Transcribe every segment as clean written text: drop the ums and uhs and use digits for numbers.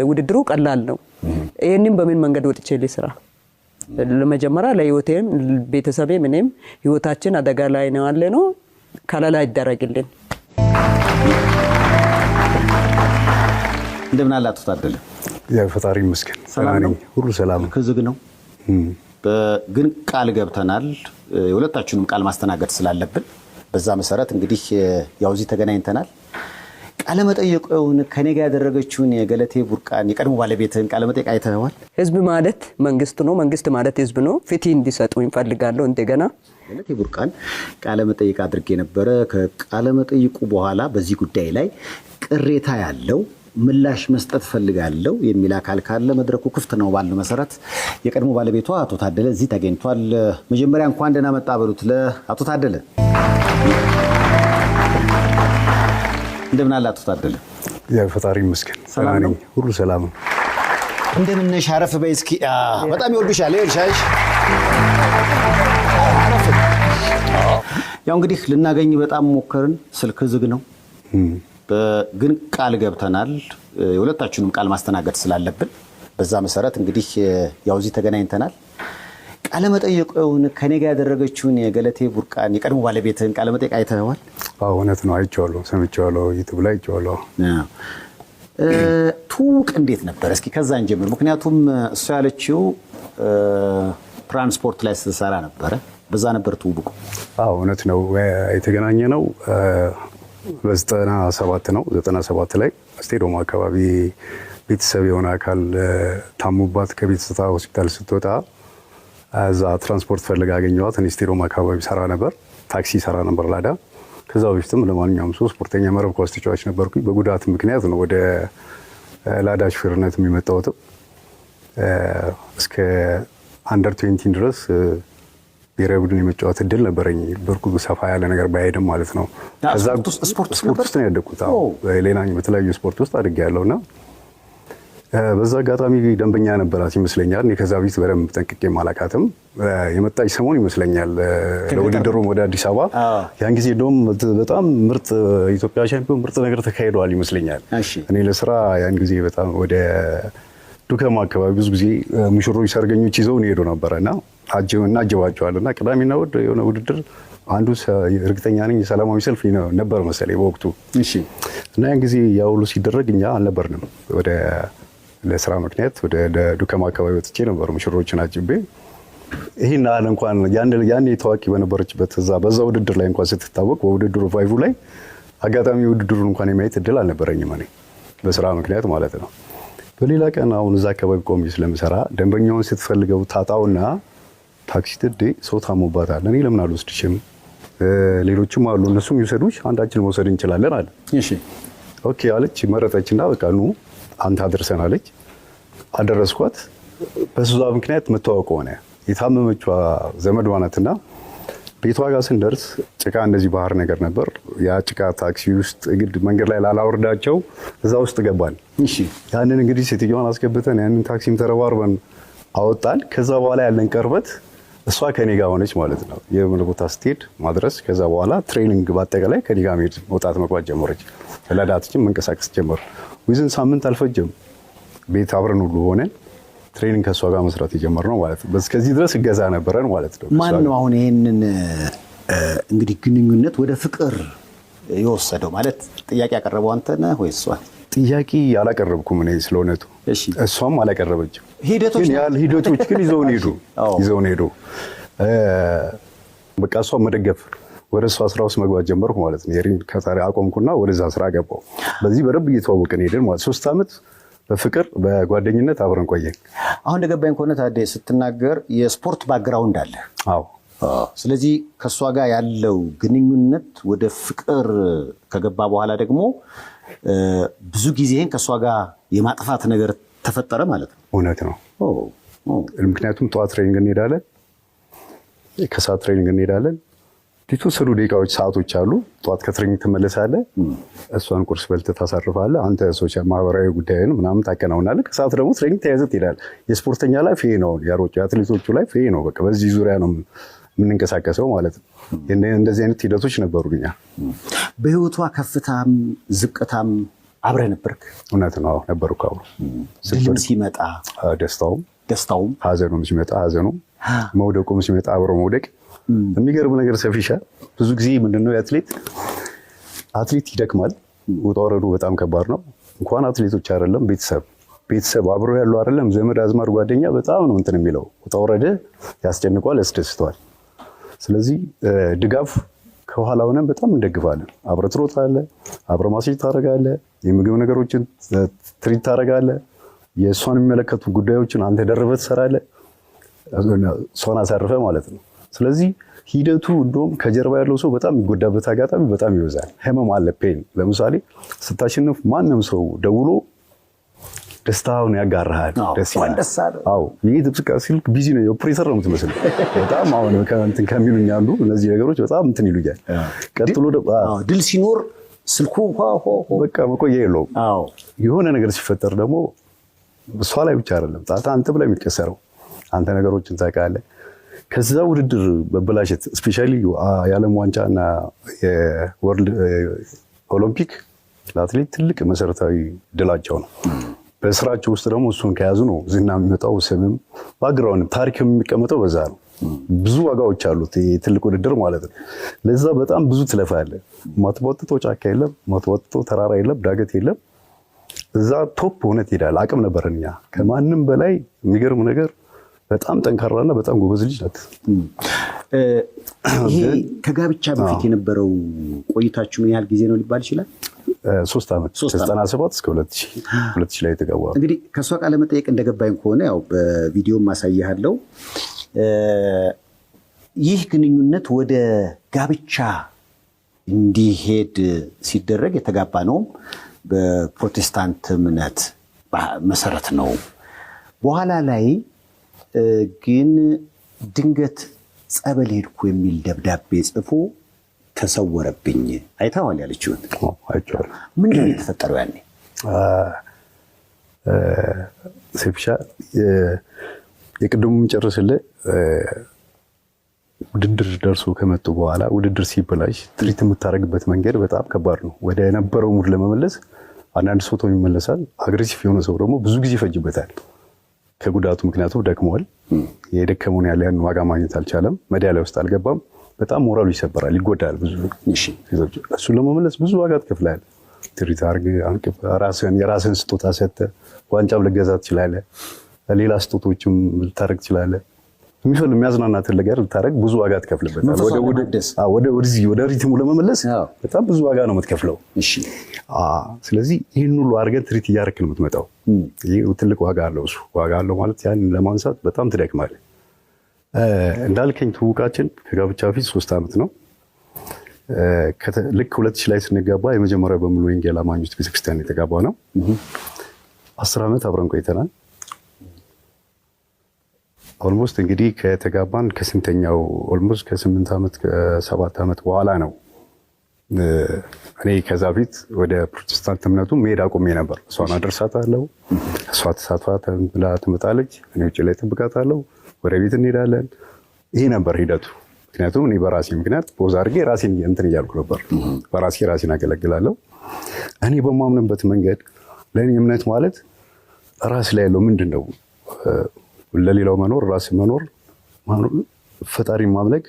ውድድሩ ቀላል ነው ይሄንን በምን መንገድ ወጥቼ ልስራ ለመጀመሪያ ለህይወቴም ቤተሰቤም እኔም ህይወታችን አደጋ ላይ ነው ያለነው ከለላ ይደረግልን እንደምን አላችሁ ታደለ የፈጣሪ መስገን ሰላም ነኝ ሁሉ ሰላም ከዝግ ነው ግን ቃል ገብተናል የሁለታችንም ቃል ማስተናገድ ስላለብን በዛ መሰረት እንግዲህ ያው እዚህ ተገናኝተናል ቃለ መጠየቁን ከኔ ጋር ያደረገችውን የገለቴ ቡርቃን የቀድሞ ባለቤትን ቃለ መጠየቅ አይተዋል ህዝብ ማለት መንግስት ነው መንግስት ማለት ህዝብ ነው ፍትህ እንዲሰጡ እንፈልጋለሁ እንደገና ገለቴ ቡርቃን ቃለ መጠየቅ አድርጌ ነበር ከቃለ መጠይቁ በኋላ በዚህ ጉዳይ ላይ ቅሬታ ያለው ምላሽ መስጠት ፈልጋለሁ የሚል አካል ካለ መድረኩ ክፍት ነው ባለው መሰረት የቀድሞ ባለቤቷ አቶ ታደለ እዚህ ተገኝቷል መጀመሪያ እንኳን ደህና መጣ በሉት ለአቶ ታደለ እንደምን አላችሁ ታደለ የፈጣሪ መስገን ሰላም ነኝ ሁሉ ሰላም እንደምን ነሽ አረፍ በይ እስኪ በጣም ይወዱሻል ይልሻሽ ያው እንግዲህ ልናገኝ በጣም ሞከርን ስልክ ዝግ ነው ግን ቃል ገብተናል የሁለታችንም ቃል ማስተናገድ ስላለብን በዛ መሰረት እንግዲህ ያው እዚህ ተገናኝተናል ቃለ መጠየቁን ከኔ ጋር ያደረገችውን የገለቴ ቡርቃን የቀድሞ ባለቤትን ቃለ መጠየቅ አይተዋል እውነት ነው አይቼዋለሁ ሰምቼዋለሁ ዩቲዩብ ላይ አይቼዋለሁ ቱቅ እንዴት ነበር እስኪ ከዛ እንጀምር ምክንያቱም እሱ ያለችው ትራንስፖርት ላይ ተሰራ ነበር በዛ ነበር ቱቁ እውነት ነው የተገናኘ ነው በ97 ነው 97 ላይ ስቴዲየም አካባቢ ቤተሰብ የሆነ አካል ታሙባት ከቤተሰታ ሆስፒታል ስትወጣ አዛ ትራንስፖርት ፈልጋ አገኘዋት እኔ ስቴዲየም አካባቢ ሰራ ነበር ታክሲ ሰራ ነበር ላዳ ከዛው በፊትም ለማንኛውም ሰው ስፖርተኛ መረብ ኳስ ተጫዋች ነበርኩኝ በጉዳት ምክንያት ነው ወደ ላዳ ሹፌርነት የሚመጣው እስከ አንደር 20 ድረስ ብሔራዊ ቡድን የመጫወት እድል ነበረኝ በርኩ ሰፋ ያለ ነገር ባይሄድም ማለት ነው ከዛ ስፖርት ውስጥ ነው ያደኩት ሌላኛው በተለያዩ ስፖርት ውስጥ አድርጌያለሁና በዛ አጋጣሚ ደንበኛ ነበራት ይመስለኛል እኔ ከዛ በፊት በደንብ ጠንቅቄ ማላቃትም የመጣች ሰሞን ይመስለኛል ለውድድሩ ወደ አዲስ አበባ ያን ጊዜ ደም በጣም ምርጥ ኢትዮጵያ ሻምፒዮን ምርጥ ነገር ተካሂዷል ይመስለኛል እኔ ለስራ ያን ጊዜ በጣም ወደ ዱከማ አካባቢ ብዙ ጊዜ ሙሽሮች ሰርገኞች ይዘው ነው ሄዶ ነበርና አጀባቸዋልና ቅዳሜና እሑድ የሆነ ውድድር አንዱ እርግጠኛ ነኝ ሰላማዊ ሰልፍ ነበር መሰለኝ በወቅቱ እና ያን ጊዜ ያው ሁሉ ሲደረግ እኛ አልነበርንም ወደ ለስራ ምክንያት ወደ ዱከማ አካባቢ ወጥቼ ነበር ሙሽሮችን አጅቤ ይሄን አለ እንኳን ያኔ ታዋቂ በነበረችበት በዛ ውድድር ላይ እንኳን ስትታወቅ በውድድሩ ቫይቡ ላይ አጋጣሚ ውድድሩን እንኳን የማየት እድል አልነበረኝም እኔ በስራ ምክንያት ማለት ነው በሌላ ቀን አሁን እዛ አካባቢ ቆሜ ስለምሰራ ደንበኛውን ስትፈልገው ታጣውና ታክሲ ትዴ ሰው ታሞባታል እኔ ለምን አልወስድሽም ሌሎችም አሉ እነሱም ይወሰዱሽ አንዳችን መውሰድ እንችላለን አለ እሺ ኦኬ አለች መረጠችና በቃ ኑ አንተ አድርሰናለች አደረስኳት በዛ ምክንያት መተዋወቅ ሆነ የታመመችዋ ዘመድ ዋናትና ቤቷ ጋር ስንደርስ ጭቃ እንደዚህ ባህር ነገር ነበር ያ ጭቃ ታክሲ ውስጥ ግድ መንገድ ላይ ላላወርዳቸው እዛ ውስጥ ገባን እሺ ያንን እንግዲህ ሴትዮዋን አስገብተን ያንን ታክሲም ተረባርበን አወጣን ከዛ በኋላ ያለን ቀርበት እሷ ከኔ ጋር ሆነች ማለት ነው የመለኮታ ስቴድ ማድረስ ከዛ በኋላ ትሬኒንግ ባጠቃላይ ከኔ ጋር መውጣት መግባት ጀመረች ለዳትችም መንቀሳቀስ ጀመር ወይዘን ሳምንት አልፈጀም ቤት አብረን ሁሉ ሆነን ትሬኒንግ ከሷ ጋር መስራት የጀመርነው ማለት ነው በስከዚህ ድረስ እገዛ ነበረን ማለት ነው ማን ነው አሁን ይሄንን እንግዲህ ግንኙነት ወደ ፍቅር የወሰደው ማለት ጥያቄ ያቀረበው አንተ ነህ ወይስ እሷ ጥያቄ ያላቀረብኩም እኔ ስለሆነቱ እሷም አላቀረበችም ሂደቶች ግን ይዘውን ሄዱ በቃ እሷ መደገፍ ወደ እሷ ስራ ውስጥ መግባት ጀመርኩ ማለት ነው የሪን ከታሪ አቆምኩና ወደዛ ስራ ገባው በዚህ በደንብ እየተዋወቅን ሄደን ማለት 3 አመት በፍቅር በጓደኝነት አብረን ቆየን አሁን እንደገባኝ ከሆነ ታዲያ ስትናገር የስፖርት ባክግራውንድ አለ አዎ ስለዚህ ከሷ ጋር ያለው ግንኙነት ወደ ፍቅር ከገባ በኋላ ደግሞ ብዙ ጊዜን ከሷ ጋር የማጥፋት ነገር ተፈጠረ ማለት ነው እውነት ነው ምክንያቱም ጠዋት ትሬኒንግ እንሄዳለን ከሰዓት ትሬኒንግ እንሄዳለን የተወሰኑ ደቂቃዎች ሰዓቶች አሉ ጠዋት ከትሬኒንግ ትመለሳለህ እሷን ቁርስ በልተህ ታሳርፋለህ አንተ ሶሻል ማህበራዊ ጉዳይን ምናምን ታከናውናለህ ከሰዓት ደግሞ ትሬኒንግ ተያይዘህ ትሄዳለህ የስፖርተኛ ላይ ይሄ ነው ያሮጭ አትሌቶቹ ላይ ይሄ ነው በቃ በዚህ ዙሪያ ነው የምንንቀሳቀሰው ማለት ነው እንደዚህ አይነት ሂደቶች ነበሩኛ በህይወቷ ከፍታም ዝቅታም አብረህ ነበርክ? እውነት ነው ነበርኩ። አብሮ ድልም ሲመጣ ደስታውም ሀዘኑም ሲመጣ ሀዘኑ መውደቁም ሲመጣ አብሮ መውደቅ። የሚገርም ነገር ሰፊሻ ብዙ ጊዜ ምንድነው አትሌት ይደክማል። ውጣ ወረዱ በጣም ከባድ ነው። እንኳን አትሌቶች አይደለም ቤተሰብ አብሮ ያለው አይደለም ዘመድ አዝማር ጓደኛ በጣም ነው እንትን የሚለው። ውጣ ወረደ ያስጨንቋል፣ ያስደስተዋል። ስለዚህ ድጋፍ ከኋላ ሆነን በጣም እንደግፋለን። አብረህ ትሮጣለህ፣ አብረህ ማሳጅ ታደርጋለህ፣ የምግብ ነገሮችን ትሪት ታደርጋለህ፣ የእሷን የሚመለከቱ ጉዳዮችን አንተ ደርበህ ትሰራለህ፣ እሷን አሳርፈህ ማለት ነው። ስለዚህ ሂደቱ እንደውም ከጀርባ ያለው ሰው በጣም የሚጎዳበት አጋጣሚ በጣም ይበዛል። ህመም አለ፣ ፔን። ለምሳሌ ስታሸንፍ ማንም ሰው ደውሎ ደስታውን ያጋራሃል። ደስ ይላል። አዎ ይህ ጥብቅ ሲልክ ቢዚ ነው፣ ኦፕሬተር ነው የምትመስለው በጣም አሁን እንትን ከሚሉኝ አሉ። እነዚህ ነገሮች በጣም እንትን ይሉኛል። ቀጥሎ ድል ሲኖር ስልኩ በቃ መቆያ የለውም። የሆነ ነገር ሲፈጠር ደግሞ እሷ ላይ ብቻ አይደለም ጣጣ አንተ ብላ የሚቀሰረው አንተ ነገሮችን ታውቃለህ። ከዛ ውድድር በበላሸት ስፔሻሊ የዓለም ዋንጫና የወርልድ ኦሎምፒክ ለአትሌት ትልቅ መሰረታዊ ድላቸው ነው። በስራቸው ውስጥ ደግሞ እሱን ከያዙ ነው ዝና የሚመጣው፣ ስምም ባግራውንድ ታሪክ የሚቀመጠው በዛ ነው። ብዙ ዋጋዎች አሉት ትልቅ ውድድር ማለት ነው። ለዛ በጣም ብዙ ትለፋለህ። ማትወጥተው ጫካ የለም፣ ማትወጥተው ተራራ የለም፣ ዳገት የለም። እዛ ቶፕ ሆነ ትሄዳለህ። አቅም ነበረን እኛ ከማንም በላይ። የሚገርም ነገር በጣም ጠንካራና በጣም ጎበዝ ልጅ ናት። ይሄ ከጋብቻ በፊት የነበረው ቆይታችሁ ምን ያህል ጊዜ ነው ሊባል ይችላል? 3 ዓመት 97 እስከ 2000 ላይ የተጋባው። እንግዲህ ከእሷ ቃለ መጠየቅ እንደገባኝ ከሆነ ያው በቪዲዮም ማሳያለው ይህ ግንኙነት ወደ ጋብቻ እንዲሄድ ሲደረግ የተጋባ ነው በፕሮቴስታንት እምነት መሰረት ነው። በኋላ ላይ ግን ድንገት ጸበል ሄድኩ የሚል ደብዳቤ ጽፎ ተሰወረብኝ። አይተዋል ያለችውን? አይቼዋለሁ። ምንድን ነው የተፈጠረው ያኔ? ሴፍሻ የቅድሙን ጨርስልህ። ውድድር ደርሶ ከመጡ በኋላ ውድድር ሲበላሽ ትሪት የምታደርግበት መንገድ በጣም ከባድ ነው። ወደ ነበረው ሙድ ለመመለስ አንዳንድ ሰው ተው ይመለሳል። አግሬሲቭ የሆነ ሰው ደግሞ ብዙ ጊዜ ይፈጅበታል። ከጉዳቱ ምክንያቱም ደክመዋል። የደከመውን ያለ ያን ዋጋ ማግኘት አልቻለም። ሜዳሊያ ውስጥ አልገባም። በጣም ሞራሉ ይሰበራል፣ ይጎዳል። ብዙ እሱን ለመመለስ ብዙ ዋጋ ትከፍላለህ። ትሪት አድርገህ የራስህን ስጦታ ሰጥተህ ዋንጫም ልገዛ ትችላለህ። ሌላ ስጦቶችም ልታደርግ ትችላለህ። የሚያዝናናትን ነገር ልታደርግ ብዙ ዋጋ ትከፍልበታል። ወደ ሪትሙ ለመመለስ በጣም ብዙ ዋጋ ነው የምትከፍለው። ስለዚህ ይህን ሁሉ አድርገህ ትሪት እያደረክ ነው የምትመጣው። ይህ ትልቅ ዋጋ አለው። እሱ ዋጋ አለው ማለት ያንን ለማንሳት በጣም ትደክማለህ። እንዳልከኝ ትውውቃችን ከጋብቻ በፊት 3 ዓመት ነው። ልክ 2000 ላይ ስንጋባ የመጀመሪያው በሙሉ ወንጌል አማኞች ቤተክርስቲያን የተጋባ ነው። 10 ዓመት አብረን ቆይተናል። ኦልሞስት እንግዲህ ከተጋባን ከስንተኛው ኦልሞስት ከ8 ዓመት ከ7 ዓመት በኋላ ነው። እኔ ከዛ ፊት ወደ ፕሮቴስታንት እምነቱ መሄድ አቁሜ ነበር። እሷን አደርሳታለሁ፣ እሷ ተሳትፋ ብላ ትመጣለች፣ እኔ ውጭ ላይ ጠብቃታለሁ፣ ወደ ቤት እንሄዳለን። ይሄ ነበር ሂደቱ። ምክንያቱም እኔ በራሴ ምክንያት ፖዝ አድርጌ ራሴን እንትን እያልኩ ነበር። በራሴ ራሴን አገለግላለሁ። እኔ በማምንበት መንገድ ለእኔ እምነት ማለት ራስ ላይ ያለው ምንድን ነው? ለሌላው መኖር፣ ራስ መኖር፣ ፈጣሪ ማምለክ፣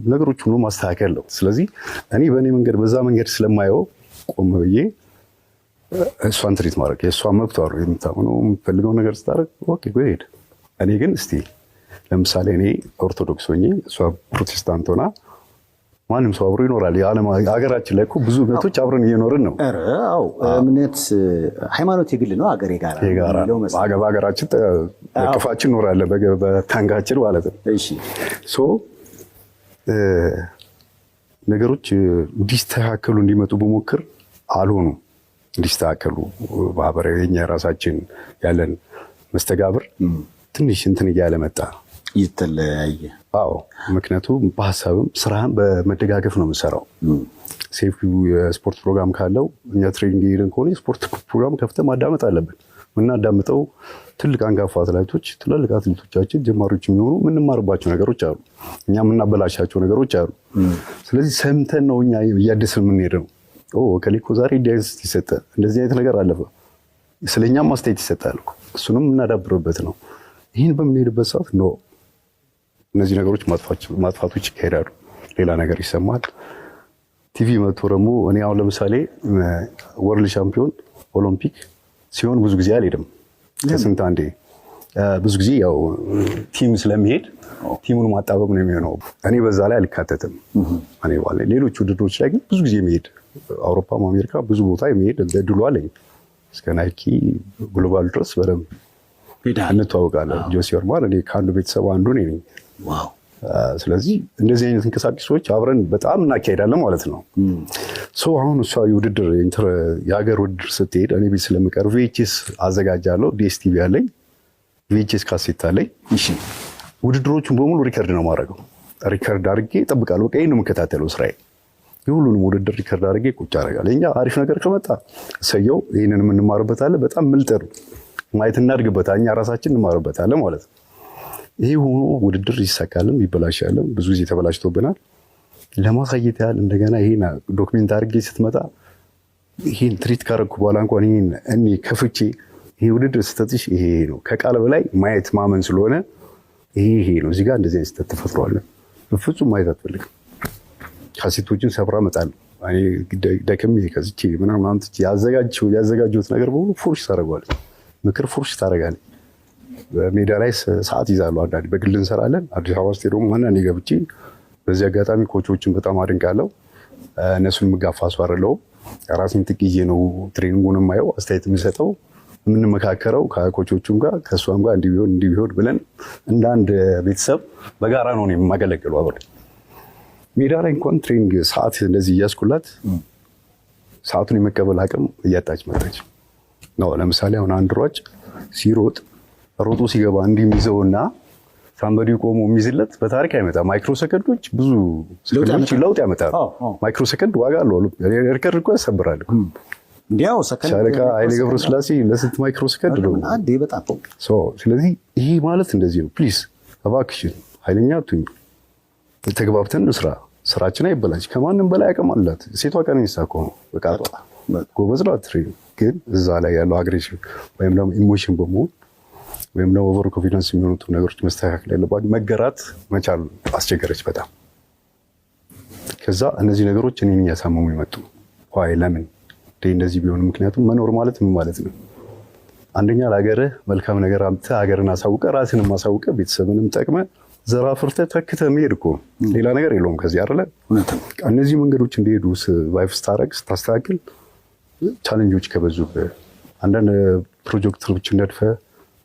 ነገሮች ሁሉ ማስተካከል ነው። ስለዚህ እኔ በእኔ መንገድ በዛ መንገድ ስለማየው ቆም ብዬ እሷን ትሪት ማድረግ የእሷ መብቷ ነው። የምታምነው የምትፈልገው ነገር ስታደርግ ኦኬ ጎሄድ። እኔ ግን እስቲ ለምሳሌ እኔ ኦርቶዶክስ ሆኜ እሷ ፕሮቴስታንት ሆና ማንም ሰው አብሮ ይኖራል። የዓለም ሀገራችን ላይ እኮ ብዙ እምነቶች አብረን እየኖርን ነው። እምነት ሃይማኖት የግል ነው፣ ሀገር የጋራ ነው። በሀገራችን በቅፋችን እኖራለን፣ በታንጋችን ማለት ነው። ነገሮች እንዲስተካከሉ እንዲመጡ በሞክር አልሆኑ። እንዲስተካከሉ ማህበራዊ የኛ የራሳችን ያለን መስተጋብር ትንሽ እንትን እያለ መጣ፣ ይተለያየ። አዎ፣ ምክንያቱም በሀሳብም ስራህን በመደጋገፍ ነው የምሰራው። ሴፍ የስፖርት ፕሮግራም ካለው እኛ ትሬኒንግ ሄደን ከሆነ የስፖርት ፕሮግራም ከፍተህ ማዳመጥ አለብን። የምናዳምጠው ትልቅ አንጋፋ አትሌቶች፣ ትላልቅ አትሌቶቻችን ጀማሪዎች የሚሆኑ የምንማርባቸው ነገሮች አሉ፣ እኛ የምናበላሻቸው ነገሮች አሉ። ስለዚህ ሰምተን ነው እኛ እያደስን የምንሄድ ነው። ከሊኮ ዛሬ ዲያንስ ይሰጠ እንደዚህ አይነት ነገር አለፈ ስለኛም አስተያየት ይሰጣል እኮ እሱንም እናዳብርበት ነው። ይህን በምንሄድበት ሰዓት ነው እነዚህ ነገሮች ማጥፋቶች ይካሄዳሉ። ሌላ ነገር ይሰማል። ቲቪ መጥቶ ደግሞ እኔ አሁን ለምሳሌ ወርልድ ሻምፒዮን ኦሎምፒክ ሲሆን ብዙ ጊዜ አልሄድም። ከስንት አንዴ ብዙ ጊዜ ያው ቲም ስለሚሄድ ቲሙን ማጣበብ ነው የሚሆነው። እኔ በዛ ላይ አልካተትም። እኔ ባለ ሌሎች ውድድሮች ላይ ግን ብዙ ጊዜ የሚሄድ አውሮፓም አሜሪካ ብዙ ቦታ የሚሄድ እድሉ አለኝ። እስከ ናይኪ ግሎባል ድረስ በደንብ እንተዋወቃለን። ጆሲ ኦርማን እኔ ከአንዱ ቤተሰብ አንዱ ነኝ። ስለዚህ እንደዚህ አይነት እንቅስቃሴዎች አብረን በጣም እናካሄዳለን ማለት ነው። አሁን እሷ የውድድር የሀገር ውድድር ስትሄድ እኔ ቤት ስለምቀር ቪኤችኤስ አዘጋጃለሁ። ዲኤስቲቪ አለኝ፣ ቪኤችኤስ ካሴት አለኝ። ውድድሮቹን በሙሉ ሪከርድ ነው ማድረገው። ሪከርድ አድርጌ እጠብቃለሁ። በቃ ይሄን ነው የምከታተለው ስራዬ። የሁሉንም ውድድር ሪከርድ አድርጌ ቁጭ አደርጋለሁ። እኛ አሪፍ ነገር ከመጣ እሰየው፣ ይህንን የምንማርበታለን። በጣም ምልጥር ማየት እናድግበታለን። እኛ ራሳችን እንማርበታለን ማለት ነው። ይሄ ሆኖ ውድድር ይሳካልም ይበላሻልም። ብዙ ጊዜ ተበላሽቶብናል። ለማሳየት ያህል እንደገና ይሄን ዶክሜንት አድርጌ ስትመጣ ይሄን ትሪት ካረኩ በኋላ እንኳን ይሄን እኔ ከፍቼ ይሄ ውድድር ስተትሽ ይሄ ነው ከቃል በላይ ማየት ማመን ስለሆነ ይሄ ነው እዚህ ጋር እንደዚህ አይነት ስተት ተፈጥሯል። በፍጹም ማየት አትፈልግም። ካሴቶችን ሰብራ እመጣለሁ እኔ ደክሜ ከዚቼ ምናምን አምጥቼ ያዘጋጀሁት ነገር በሙሉ ፉርሽ ታደርገዋለች። ምክር ፉርሽ ታደርጋለች። በሜዳ ላይ ሰዓት ይዛሉ። አንዳንዴ በግል እንሰራለን። አዲስ አበባ ስቴዲየም ማና እኔ ገብቼ በዚህ አጋጣሚ ኮቾችን በጣም አድንቃለሁ። እነሱን የምጋፋ ሰው አይደለሁም። ራሴን ጥቅዬ ነው ትሬኒንጉን የማየው፣ አስተያየት የምሰጠው፣ የምንመካከረው ከኮቾቹም ጋር ከእሷም ጋር እንዲህ ቢሆን ብለን እንደ አንድ ቤተሰብ በጋራ ነው የማገለግለው አብሬ። ሜዳ ላይ እንኳን ትሬኒንግ ሰዓት እንደዚህ እያስኩላት ሰዓቱን የመቀበል አቅም እያጣች መጣች ነው። ለምሳሌ አሁን አንድ ሯጭ ሲሮጥ ሮጦ ሲገባ እንዲህ የሚይዘውና ሳምበዲ ቆሞ የሚይዝለት በታሪክ አይመጣም። ማይክሮ ሰከንዶች ብዙ ሰከንዶች ለውጥ ያመጣሉ። ማይክሮ ሰከንድ ዋጋ አለው። ሪከርድ እኮ ያሰብራል። እንዲያው ሰከንድ ሻለቃ ኃይሌ ገብረስላሴ ለስንት ማይክሮ ሰከንድ ነው አንዴ በጣም ስለዚህ ይሄ ማለት እንደዚህ ነው። ፕሊዝ እባክሽን ኃይለኛ አትሁኝ። ተግባብተን ስራ ስራችን አይበላሽ። ከማንም በላይ አቅም አላት ሴቷ። ቀነኒሳ እኮ ነው በቃ ጎበዝ ናት። ግን እዛ ላይ ያለው አግሬሽን ወይም ደግሞ ኢሞሽን በመሆን ወይም ደግሞ ኦቨር ኮንፊደንስ የሚሆኑት ነገሮች መስተካከል ያለባቸው መገራት መቻል አስቸገረች በጣም። ከዛ እነዚህ ነገሮች እኔን እያሳመሙ ይመጡ። ዋይ ለምን እንደዚህ ቢሆን? ምክንያቱም መኖር ማለት ምን ማለት ነው? አንደኛ ለሀገርህ መልካም ነገር አምጥተህ ሀገርን አሳውቀህ ራስንም አሳውቀህ ቤተሰብንም ጠቅመህ ዘር አፍርተህ ተክተህ መሄድ እኮ ሌላ ነገር የለውም ከዚህ አይደለ? እነዚህ መንገዶች እንዲሄዱ ቫይፍ ስታረግ ስታስተካክል ቻሌንጆች ከበዙብህ አንዳንድ ፕሮጀክቶችን ነድፈህ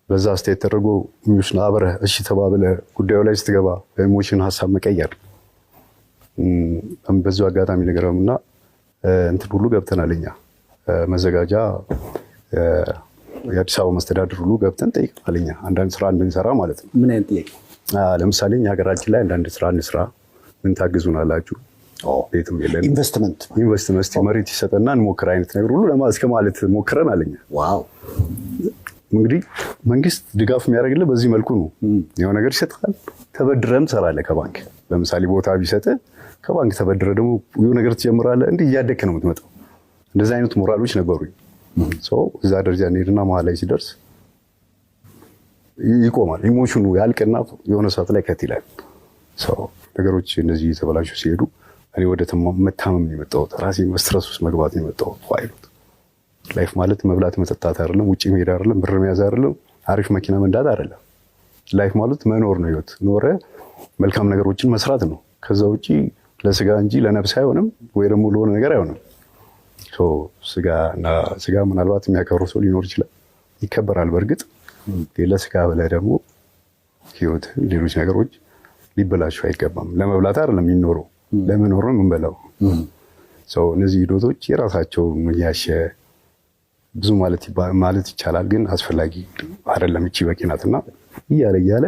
በዛ አስተያየት ተደርጎ ኢሞሽን አብረህ እሺ ተባብለህ ጉዳዩ ላይ ስትገባ በኢሞሽን ሀሳብ መቀየር በዚሁ አጋጣሚ ነገርና እንትን ሁሉ ገብተናል እኛ መዘጋጃ የአዲስ አበባ መስተዳድር ሁሉ ገብተን ጠይቀናል እኛ አንዳንድ ስራ እንድንሰራ ማለት ነው። ምን አይነት ጥያቄ? ለምሳሌ እኛ ሀገራችን ላይ አንዳንድ ስራ እንስራ፣ ምን ታግዙናላችሁ? ቤትም የለን ኢንቨስትመንት መሬት ይሰጠና እንሞክር አይነት ነገር ሁሉ እስከ ማለት ሞክረን አለኛ። ዋው! እንግዲህ መንግስት ድጋፍ የሚያደርግልህ በዚህ መልኩ ነው። የሆነ ነገር ይሰጥሃል፣ ተበድረም ትሰራለህ ከባንክ። ለምሳሌ ቦታ ቢሰጥህ ከባንክ ተበድረ ደግሞ የሆነ ነገር ትጀምራለህ። እንዲህ እያደግህ ነው የምትመጣው። እንደዚህ አይነት ሞራሎች ነበሩኝ። እዛ ደረጃ እንሄድና መሀል ላይ ሲደርስ ይቆማል። ኢሞሽኑ ያልቅና የሆነ ሰዓት ላይ ከት ይላል። ነገሮች እነዚህ የተበላሹ ሲሄዱ እኔ ወደ መታመም ነው የመጣሁት። ራሴ ስትረስ ውስጥ መግባት ነው የመጣሁት። ፋይሉት ላይፍ ማለት መብላት መጠጣት አይደለም፣ ውጭ መሄድ አይደለም፣ ብር መያዝ አይደለም፣ አሪፍ መኪና መንዳት አይደለም። ላይፍ ማለት መኖር ነው። ህይወት ኖረ መልካም ነገሮችን መስራት ነው። ከዛ ውጪ ለስጋ እንጂ ለነፍስ አይሆንም፣ ወይ ደግሞ ለሆነ ነገር አይሆንም። ስጋ ምናልባት የሚያከብረው ሰው ሊኖር ይችላል፣ ይከበራል። በእርግጥ ለስጋ ብለህ ደግሞ ህይወት ሌሎች ነገሮች ሊበላሹ አይገባም። ለመብላት አይደለም የሚኖረው፣ ለመኖር ነው የምንበላው። እነዚህ ሂደቶች የራሳቸው ያሸ ብዙ ማለት ይቻላል፣ ግን አስፈላጊ አይደለም። እቺ በቂ ናትና እያለ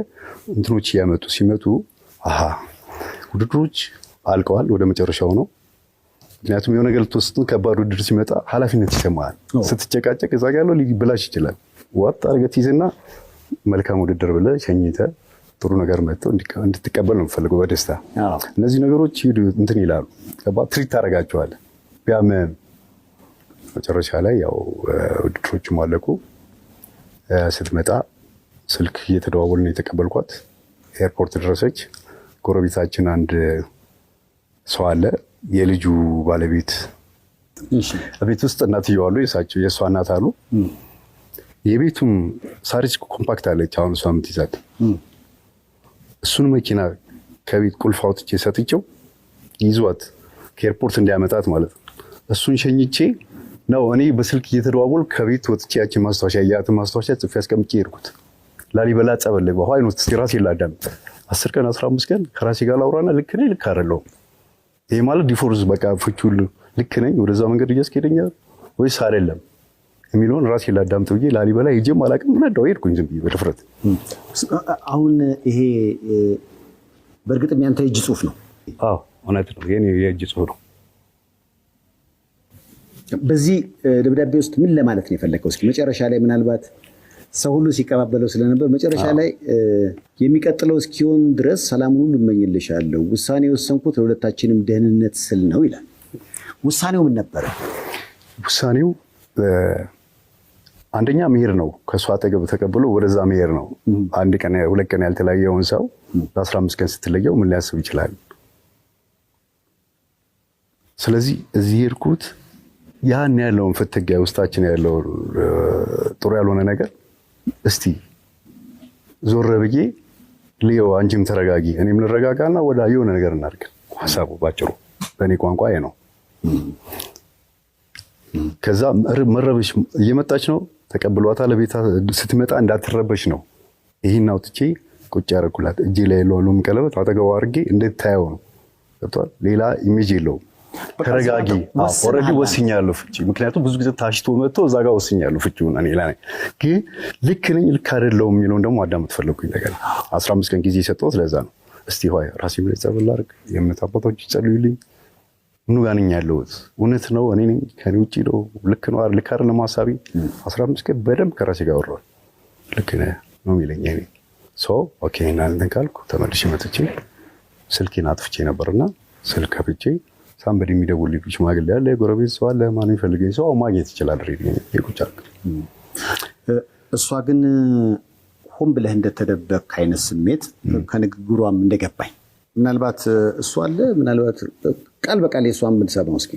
እንትኖች እያመጡ ሲመጡ ውድድሮች አልቀዋል፣ ወደ መጨረሻው ነው። ምክንያቱም የሆነ ነገር ልትወስድ ከባድ ውድድር ሲመጣ ኃላፊነት ይሰማሃል። ስትጨቃጨቅ እዛ ጋ ያለው ሊበላሽ ይችላል። ዋጥ አድርገህ ትይዝና መልካም ውድድር ብለህ ሸኝተህ ጥሩ ነገር መጥቶ እንድትቀበል ነው የምፈልገው በደስታ። እነዚህ ነገሮች እንትን ይላሉ፣ ትሪት ታደርጋቸዋለህ። ቢያመህም መጨረሻ ላይ ያው ውድድሮቹም አለቁ። ስትመጣ ስልክ እየተደዋወልን የተቀበልኳት ኤርፖርት ደረሰች። ጎረቤታችን አንድ ሰው አለ፣ የልጁ ባለቤት ቤት ውስጥ እናትየው አሉ፣ የእሷ እናት አሉ። የቤቱም ሳሪስ ኮምፓክት አለች አሁን እሷ የምትይዛት። እሱን መኪና ከቤት ቁልፍ አውጥቼ ሰጥቼው ይዟት ከኤርፖርት እንዲያመጣት ማለት ነው። እሱን ሸኝቼ ነው እኔ በስልክ እየተደዋወል ከቤት ወጥቼ ያችን ማስታወሻ ያያትን ማስታወሻ ጽፌ አስቀምጬ ሄድኩት። ላሊበላ ጸበል ላይ በኋላ አይኖት ራሴ ላዳምጥ 10 ቀን 15 ቀን ከራሴ ጋር ላውራና ልክ ነኝ ልክ አይደለሁም፣ ይሄ ማለት ዲፎርስ በቃ ፍቹል ልክ ነኝ ወደዛ መንገድ እያስኬደኛል ወይስ አይደለም የሚለውን ራሴ ላዳምጥ ብዬ ላሊበላ ሄጄም አላውቅም። ነዳው ሄድኩኝ ዝም ብዬ በድፍረት። አሁን ይሄ በእርግጥም ያንተ የእጅ ጽሁፍ ነው? አዎ እውነት ነው፣ የኔ የእጅ ጽሁፍ ነው። በዚህ ደብዳቤ ውስጥ ምን ለማለት ነው የፈለገው? እስኪ መጨረሻ ላይ ምናልባት ሰው ሁሉ ሲቀባበለው ስለነበር መጨረሻ ላይ የሚቀጥለው እስኪሆን ድረስ ሰላሙን ሁሉ እመኝልሻለሁ፣ ውሳኔ የወሰንኩት ለሁለታችንም ደህንነት ስል ነው ይላል። ውሳኔው ምን ነበረ? ውሳኔው አንደኛ መሄድ ነው። ከእሷ አጠገብ ተቀብሎ ወደዛ መሄድ ነው። አንድ ቀን 2 ቀን ያልተለያየውን ሰው ለ15 ቀን ስትለየው ምን ሊያስብ ይችላል? ስለዚህ እዚህ ሄድኩት ያን ያለውን ፍትጊያ ውስጣችን ያለው ጥሩ ያልሆነ ነገር እስቲ ዞር ብዬ ልየው፣ አንቺም ተረጋጊ እኔም ልረጋጋና ወደ የሆነ ነገር እናድርግ። ሀሳቡ ባጭሩ በእኔ ቋንቋ ነው። ከዛ መረበሽ እየመጣች ነው፣ ተቀብሏታል። ለቤታ ስትመጣ እንዳትረበሽ ነው። ይሄን አውጥቼ ቁጭ ያደረኩላት እጄ ላይ ያለውን ቀለበት አጠገቧ አድርጌ እንድታየው ነው። ገብቷል? ሌላ ኢሜጅ የለውም። ተረጋጊ። ኦልሬዲ ወስኛለሁ ፍቺ። ምክንያቱም ብዙ ጊዜ ታሽቶ መጥቶ እዛ ጋር ወስኛለሁ ፍቺውን። እኔ ላይ ግን ልክ ነኝ ልክ አይደለሁም የሚለውን ደግሞ አዳምጥ ፈለኩኝ። ነገር 15 ቀን ጊዜ የሰጠሁት ለዛ ነው። እስቲ ሆይ ራሴ ላይ ጸበል አድርግ፣ የእምነት አባቶች ይጸልዩልኝ። ምኑ ጋር ነኝ ያለሁት? እውነት ነው እኔ ነኝ? ከኔ ውጭ ነው? ልክ ነው ልክ አይደለም ሀሳቤ? 15 ቀን በደንብ ከራሴ ጋር አወራሁ። ልክ ነህ ነው የሚለኝ እኔ ሰው። ኦኬ እና እንትን ካልኩ ተመልሼ መጥቼ ስልኬን አጥፍቼ ነበርና ስልክ ከፍቼ ሳምበድ የሚደውልልኝ ሽማግሌ ያለ የጎረቤት ሰው አለ፣ ማን የሚፈልገኝ ሰው ማግኘት ይችላል። ቁጫርክ እሷ ግን ሆን ብለህ እንደተደበቅ አይነት ስሜት ከንግግሯም እንደገባኝ ምናልባት እሷ አለ ምናልባት ቃል በቃል የሷን ብንሰማው እስኪ።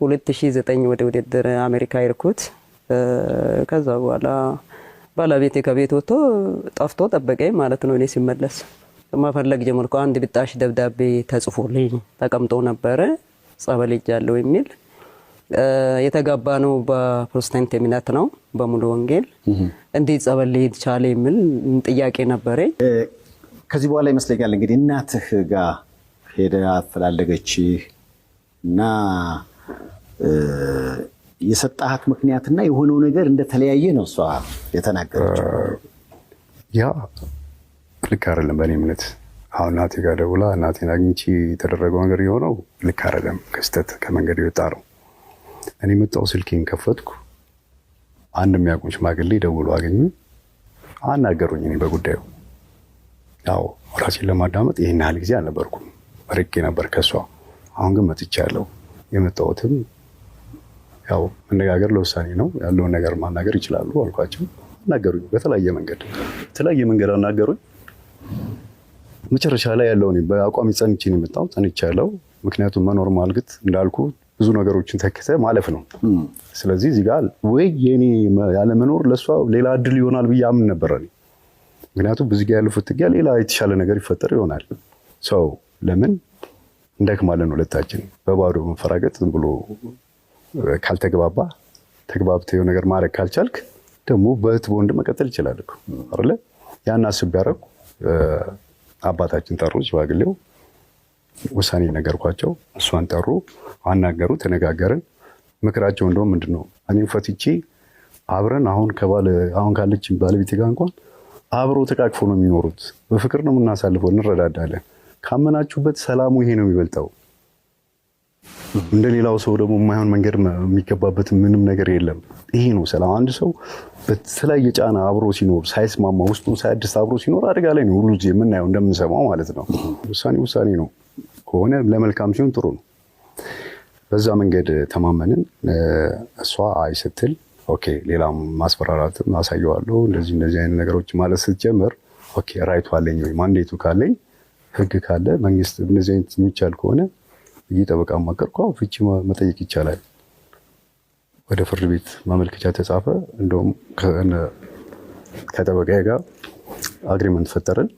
2009 ወደ ውድድር አሜሪካ ይርኩት። ከዛ በኋላ ባለቤቴ ከቤት ወጥቶ ጠፍቶ ጠበቀኝ ማለት ነው። እኔ ሲመለስ መፈለግ ጀመርኩ። አንድ ብጣሽ ደብዳቤ ተጽፎልኝ ተቀምጦ ነበረ፣ ጸበል ሄጃለሁ የሚል። የተጋባ ነው በፕሮቴስታንት እምነት ነው፣ በሙሉ ወንጌል። እንዴት ጸበል ሊሄድ ቻለ የሚል ጥያቄ ነበረኝ። ከዚህ በኋላ ይመስለኛል እንግዲህ እናትህ ጋር ሄደ አፈላለገች እና የሰጣሃት ምክንያትና የሆነው ነገር እንደተለያየ ነው እሷ የተናገረችው። ያ ልክ አይደለም በእኔ እምነት። አሁን እናቴ ጋር ደውላ እናቴን አግኝቼ የተደረገው ነገር የሆነው ልክ አይደለም፣ ከስተት ከመንገድ የወጣ ነው። እኔ መጣሁ፣ ስልኬን ከፈትኩ። አንድ የሚያውቁኝ ሽማግሌ ደውሎ አገኙ፣ አናገሩኝ። እኔ በጉዳዩ ያው ራሴን ለማዳመጥ ይህን ያህል ጊዜ አልነበርኩም፣ ርቄ ነበር ከሷ። አሁን ግን መጥቻለሁ። የመጣሁትም ያው መነጋገር ለውሳኔ ነው፣ ያለውን ነገር ማናገር ይችላሉ አልኳቸው። አናገሩኝ፣ በተለያየ መንገድ አናገሩኝ። መጨረሻ ላይ ያለው እኔ በአቋም ጸንቼ ነው የመጣሁት። ጸንቻለሁ። ምክንያቱም መኖር ማልግት እንዳልኩ ብዙ ነገሮችን ተክተ ማለፍ ነው። ስለዚህ እዚህ ጋር ወይ የኔ ያለ መኖር ለሷ ሌላ እድል ይሆናል ብዬ አምን ነበር እኔ። ምክንያቱም ብዙ ጊዜ ያለው ፍትጊያ ሌላ የተሻለ ነገር ይፈጠር ይሆናል። ሰው ለምን እንደክማለን ሁለታችን። በባዶ መፈራገጥ ዝም ብሎ ካልተግባባ ተግባብተው ነገር ማድረግ ካልቻልክ ደግሞ በእህት በወንድ መቀጠል ይችላል እኮ አይደለ? ያን አስቤ ያደረኩ አባታችን ጠሩ፣ ሽማግሌው ውሳኔ ነገርኳቸው። እሷን ጠሩ፣ አናገሩ፣ ተነጋገርን። ምክራቸው እንደውም ምንድነው እኔ ፈትቼ አብረን አሁን ካለች ባለቤቴ ጋር እንኳን አብሮ ተቃቅፎ ነው የሚኖሩት። በፍቅር ነው የምናሳልፈው፣ እንረዳዳለን። ካመናችሁበት ሰላሙ ይሄ ነው የሚበልጠው። እንደሌላው ሰው ደግሞ የማይሆን መንገድ የሚገባበት ምንም ነገር የለም። ይሄ ነው ሰላም። አንድ ሰው በተለያየ ጫና አብሮ ሲኖር ሳይስማማ ውስጡን ሳያድስ አብሮ ሲኖር አደጋ ላይ ነው ሁሉ ጊዜ የምናየው እንደምንሰማው ማለት ነው። ውሳኔ ነው ከሆነ ለመልካም ሲሆን ጥሩ ነው። በዛ መንገድ ተማመንን። እሷ አይ ስትል ኦኬ ሌላም ማስፈራራትም አሳየዋለሁ እንደዚህ አይነት ነገሮች ማለት ስትጀምር ኦኬ ራይቱ አለኝ ወይ ማንዴቱ ካለኝ ህግ ካለ መንግስት እንደዚህ አይነት የሚቻል ከሆነ እየጠበቃ ማቀርኩ ፍቺ መጠየቅ ይቻላል። ወደ ፍርድ ቤት ማመልከቻ ተጻፈ። እንደውም ከጠበቃዬ ጋር አግሪመንት ፈጠርን።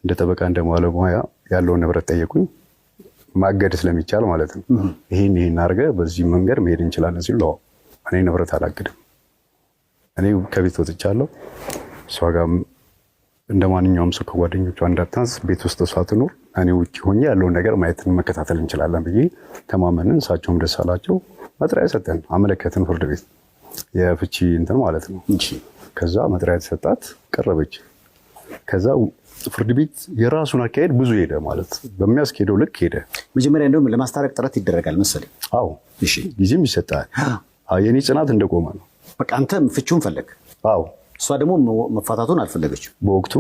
እንደ ጠበቃ እንደባለሙያ ያለውን ንብረት ጠየቁኝ። ማገድ ስለሚቻል ማለት ነው። ይሄን አድርገህ በዚህ መንገድ መሄድ እንችላለን ሲሉ እኔ ንብረት አላግድም። እኔ ከቤት ወጥቻለሁ። እሷ ጋር እንደ ማንኛውም ሰው ከጓደኞቿ እንዳታንስ ቤት ውስጥ እሷ ትኑር፣ እኔ ውጭ ሆኜ ያለውን ነገር ማየትን መከታተል እንችላለን ብዬ ተማመንን። እሳቸውም ደስ አላቸው። መጥሪያ ሰጠን፣ አመለከትን ፍርድ ቤት የፍቺ እንትን ማለት ነው። ከዛ መጥሪያ ተሰጣት፣ ቀረበች። ከዛ ፍርድ ቤት የራሱን አካሄድ ብዙ ሄደ ማለት በሚያስኬደው ልክ ሄደ። መጀመሪያ እንደውም ለማስታረቅ ጥረት ይደረጋል መሰለኝ። አዎ ጊዜም ይሰጣል። የኔ ጽናት እንደቆመ ነው። በቃ አንተ ፍቺውን ፈለግ። አዎ እሷ ደግሞ መፋታቱን አልፈለገችም በወቅቱ።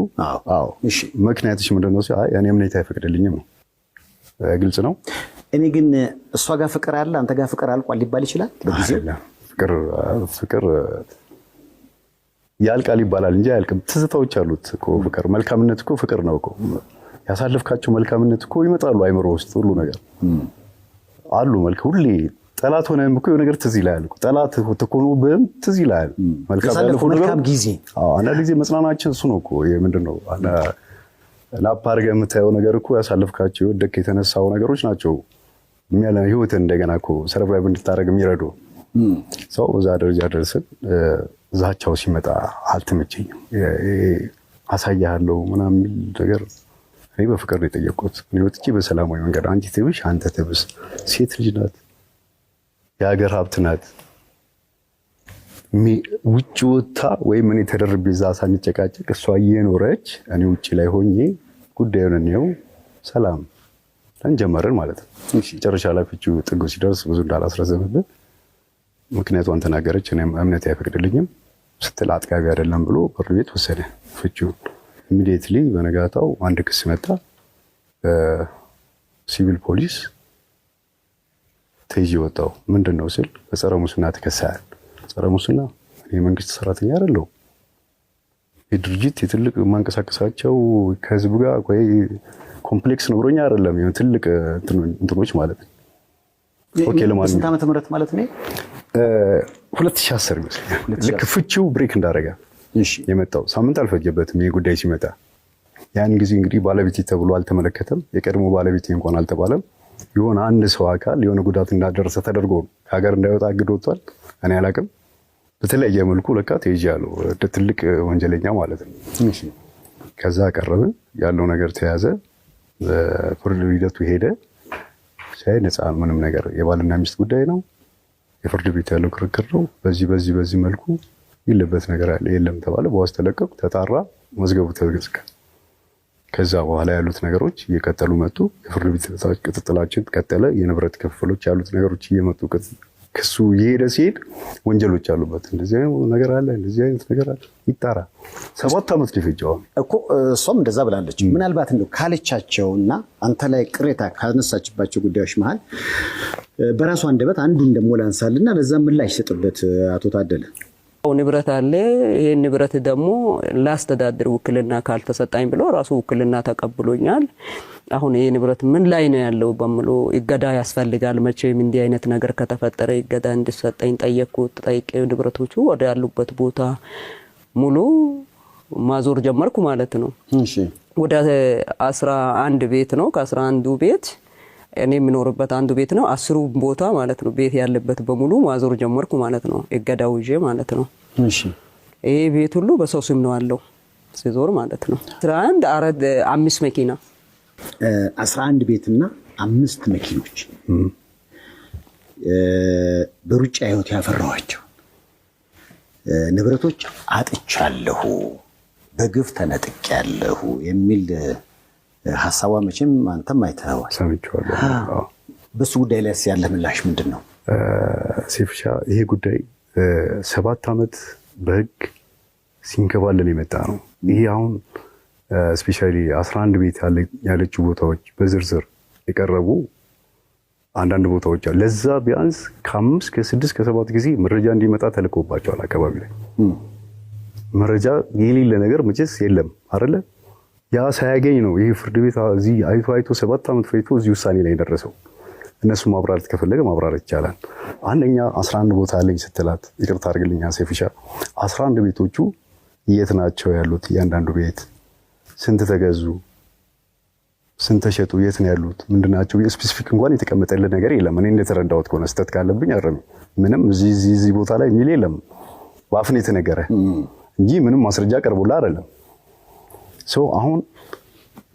አዎ ምክንያትሽ ምንድን ነው? እኔ እምነት አይፈቅድልኝም ነው። ግልጽ ነው። እኔ ግን እሷ ጋር ፍቅር አለ አንተ ጋር ፍቅር አልቋል ሊባል ይችላል። ፍቅር ያልቃል ይባላል እንጂ አያልቅም። ትዝታዎች አሉት እኮ ፍቅር። መልካምነት እኮ ፍቅር ነው እኮ። ያሳለፍካቸው መልካምነት እኮ ይመጣሉ አይምሮ ውስጥ ሁሉ ነገር አሉ። ሁሌ ጠላት ሆነህም እኮ የሆነ ነገር ትዝ ይልሃል እኮ። ጠላት ተኮኖብህም ትዝ ይልሃል መልካም ጊዜ። አንዳንድ ጊዜ መጽናናችን እሱ ነው እኮ። ምንድን ነው ላፕ አድርገህ የምታየው ነገር እኮ ያሳለፍካቸው የወደቅ የተነሳው ነገሮች ናቸው ህይወትን እንደገና እኮ ሰርቫይቭ እንድታደርግ የሚረዱ። ሰው እዛ ደረጃ ደርስን። ዛቻው ሲመጣ አልተመቸኝም። አሳያለሁ ምናምን የሚል ነገር እኔ በፍቅር ነው የጠየቅኩት። እኔ ወጥቼ በሰላማዊ መንገድ አንቺ ትብሽ አንተ ትብስ፣ ሴት ልጅ ናት፣ የሀገር ሀብት ናት። ውጭ ወጥታ ወይም እኔ ተደርቤ እዛ ሳንጨቃጨቅ እሷ እየኖረች እኔ ውጭ ላይ ሆኜ ጉዳዩን እንየው ሰላም እንጀመርን ማለት ነው። መጨረሻ ላይ ፍቺው ጥጉ ሲደርስ ብዙ እንዳላስረዘምብን ምክንያቷን ተናገረች። እኔም እምነት አይፈቅድልኝም ስትል አጥጋቢ አይደለም ብሎ ፍርድ ቤት ወሰደ ፍቺውን። ኢሚዲየትሊ በነጋታው አንድ ክስ መጣ። ሲቪል ፖሊስ ተይዤ ወጣሁ። ምንድን ነው ስል በጸረ ሙስና ተከሳያል። ጸረ ሙስና እኔ የመንግስት ሰራተኛ አይደለሁም። የድርጅት የትልቅ የማንቀሳቀሳቸው ከህዝብ ጋር ወይ ኮምፕሌክስ ኖሮኛ አይደለም። ይሁን ትልቅ እንትኖች ማለት ነው። ኦኬ ለማንኛውም ስንት ዓመተ ምህረት ማለት ነው? 2010 ይመስለኛል። ልክ ፍቺው ብሬክ እንዳደረገ የመጣው ሳምንት አልፈጀበትም ይሄ ጉዳይ ሲመጣ። ያን ጊዜ እንግዲህ ባለቤቴ ተብሎ አልተመለከተም። የቀድሞ ባለቤቴ እንኳን አልተባለም። የሆነ አንድ ሰው አካል የሆነ ጉዳት እንዳደረሰ ተደርጎ ከሀገር እንዳይወጣ አግድ ወጥቷል። እኔ አላውቅም። በተለያየ መልኩ ለካ ተይዣለሁ። ትልቅ ወንጀለኛ ማለት ነው። ከዛ ቀረብን። ያለው ነገር ተያዘ። ፍርድ ሂደቱ ሄደ። ሳይ ነፃ ምንም ነገር የባልና ሚስት ጉዳይ ነው። የፍርድ ቤት ያለው ክርክር ነው። በዚህ መልኩ ይለበት ነገር አለ የለም ተባለ። በዋስ ተለቀቁ። ተጣራ። መዝገቡ ተዘጋ። ከዛ በኋላ ያሉት ነገሮች እየቀጠሉ መጡ። የፍርድ ቤት ክትትላችን ቀጠለ። የንብረት ክፍሎች ያሉት ነገሮች እየመጡ ክሱ እየሄደ ሲሄድ ወንጀሎች አሉበት። እንደዚህ አይነት ነገር አለ፣ እንደዚህ አይነት ነገር አለ። ይጣራ። 7 ዓመት ሊፈጀው እኮ እሷም እንደዛ ብላለች። ምናልባት እንደው ካለቻቸውና አንተ ላይ ቅሬታ ካነሳችባቸው ጉዳዮች መሀል በራሷ አንደበት አንዱን ደግሞ ላንሳልና ለዛ ምላሽ ሰጥበት አቶ ታደለ። ንብረት አለ። ይሄ ንብረት ደግሞ ላስተዳድር ውክልና ካልተሰጣኝ ብሎ ራሱ ውክልና ተቀብሎኛል። አሁን ይሄ ንብረት ምን ላይ ነው ያለው በሚሉ ይገዳ ያስፈልጋል። መቼም እንዲህ አይነት ነገር ከተፈጠረ ይገዳ እንዲሰጠኝ ጠየቅኩት። ጠይቄ ንብረቶቹ ወደ ያሉበት ቦታ ሙሉ ማዞር ጀመርኩ ማለት ነው። እሺ ወደ 11 ቤት ነው። ከ11ዱ ቤት እኔ የምኖርበት አንዱ ቤት ነው። 10ሩ ቦታ ማለት ነው ቤት ያለበት በሙሉ ማዞር ጀመርኩ ማለት ነው። እገዳው ይዤ ማለት ነው። እሺ ይሄ ቤት ሁሉ በሰው ስም ነው ያለው ሲዞር ማለት ነው። 5 መኪና 11 ቤትና 5 መኪኖች በሩጫ ህይወት ያፈራኋቸው ንብረቶች አጥቻለሁ፣ በግፍ ተነጥቄያለሁ የሚል ሀሳቧ መቼም አንተም አይተኸዋል። ሰምቼዋለሁ። በሱ ጉዳይ ላይ ያለ ምላሽ ምንድን ነው? ሴፍሻ ይሄ ጉዳይ 7 ዓመት በህግ ሲንከባለል የመጣ ነው። ይሄ አሁን ስፔሻሊ 11 ቤት ያለችው ቦታዎች በዝርዝር የቀረቡ አንዳንድ ቦታዎች አሉ። ለዛ ቢያንስ ከ5 ከ6 ከ7 ጊዜ መረጃ እንዲመጣ ተልኮባቸዋል። አካባቢ ላይ መረጃ የሌለ ነገር መቼስ የለም አይደለ? ያ ሳያገኝ ነው ይህ ፍርድ ቤት እዚህ አይቶ 7 ዓመት ፈይቶ እዚህ ውሳኔ ላይ ደረሰው። እነሱ ማብራራት ከፈለገ ማብራራት ይቻላል። አንደኛ 11 ቦታ አለኝ ስትላት፣ ይቅርታ አድርግልኝ ሴፍሻ፣ 11 ቤቶቹ የት ናቸው ያሉት? እያንዳንዱ ቤት ስንት ተገዙ፣ ስንት ተሸጡ፣ የት ነው ያሉት፣ ምንድናቸው? ስፔሲፊክ እንኳን የተቀመጠልህ ነገር የለም። እኔ እንደተረዳሁት ከሆነ ስህተት ካለብኝ አረም። ምንም እዚህ ቦታ ላይ የሚል የለም። በአፍን የተነገረ እንጂ ምንም ማስረጃ ቀርቦላ አይደለም። ሰው አሁን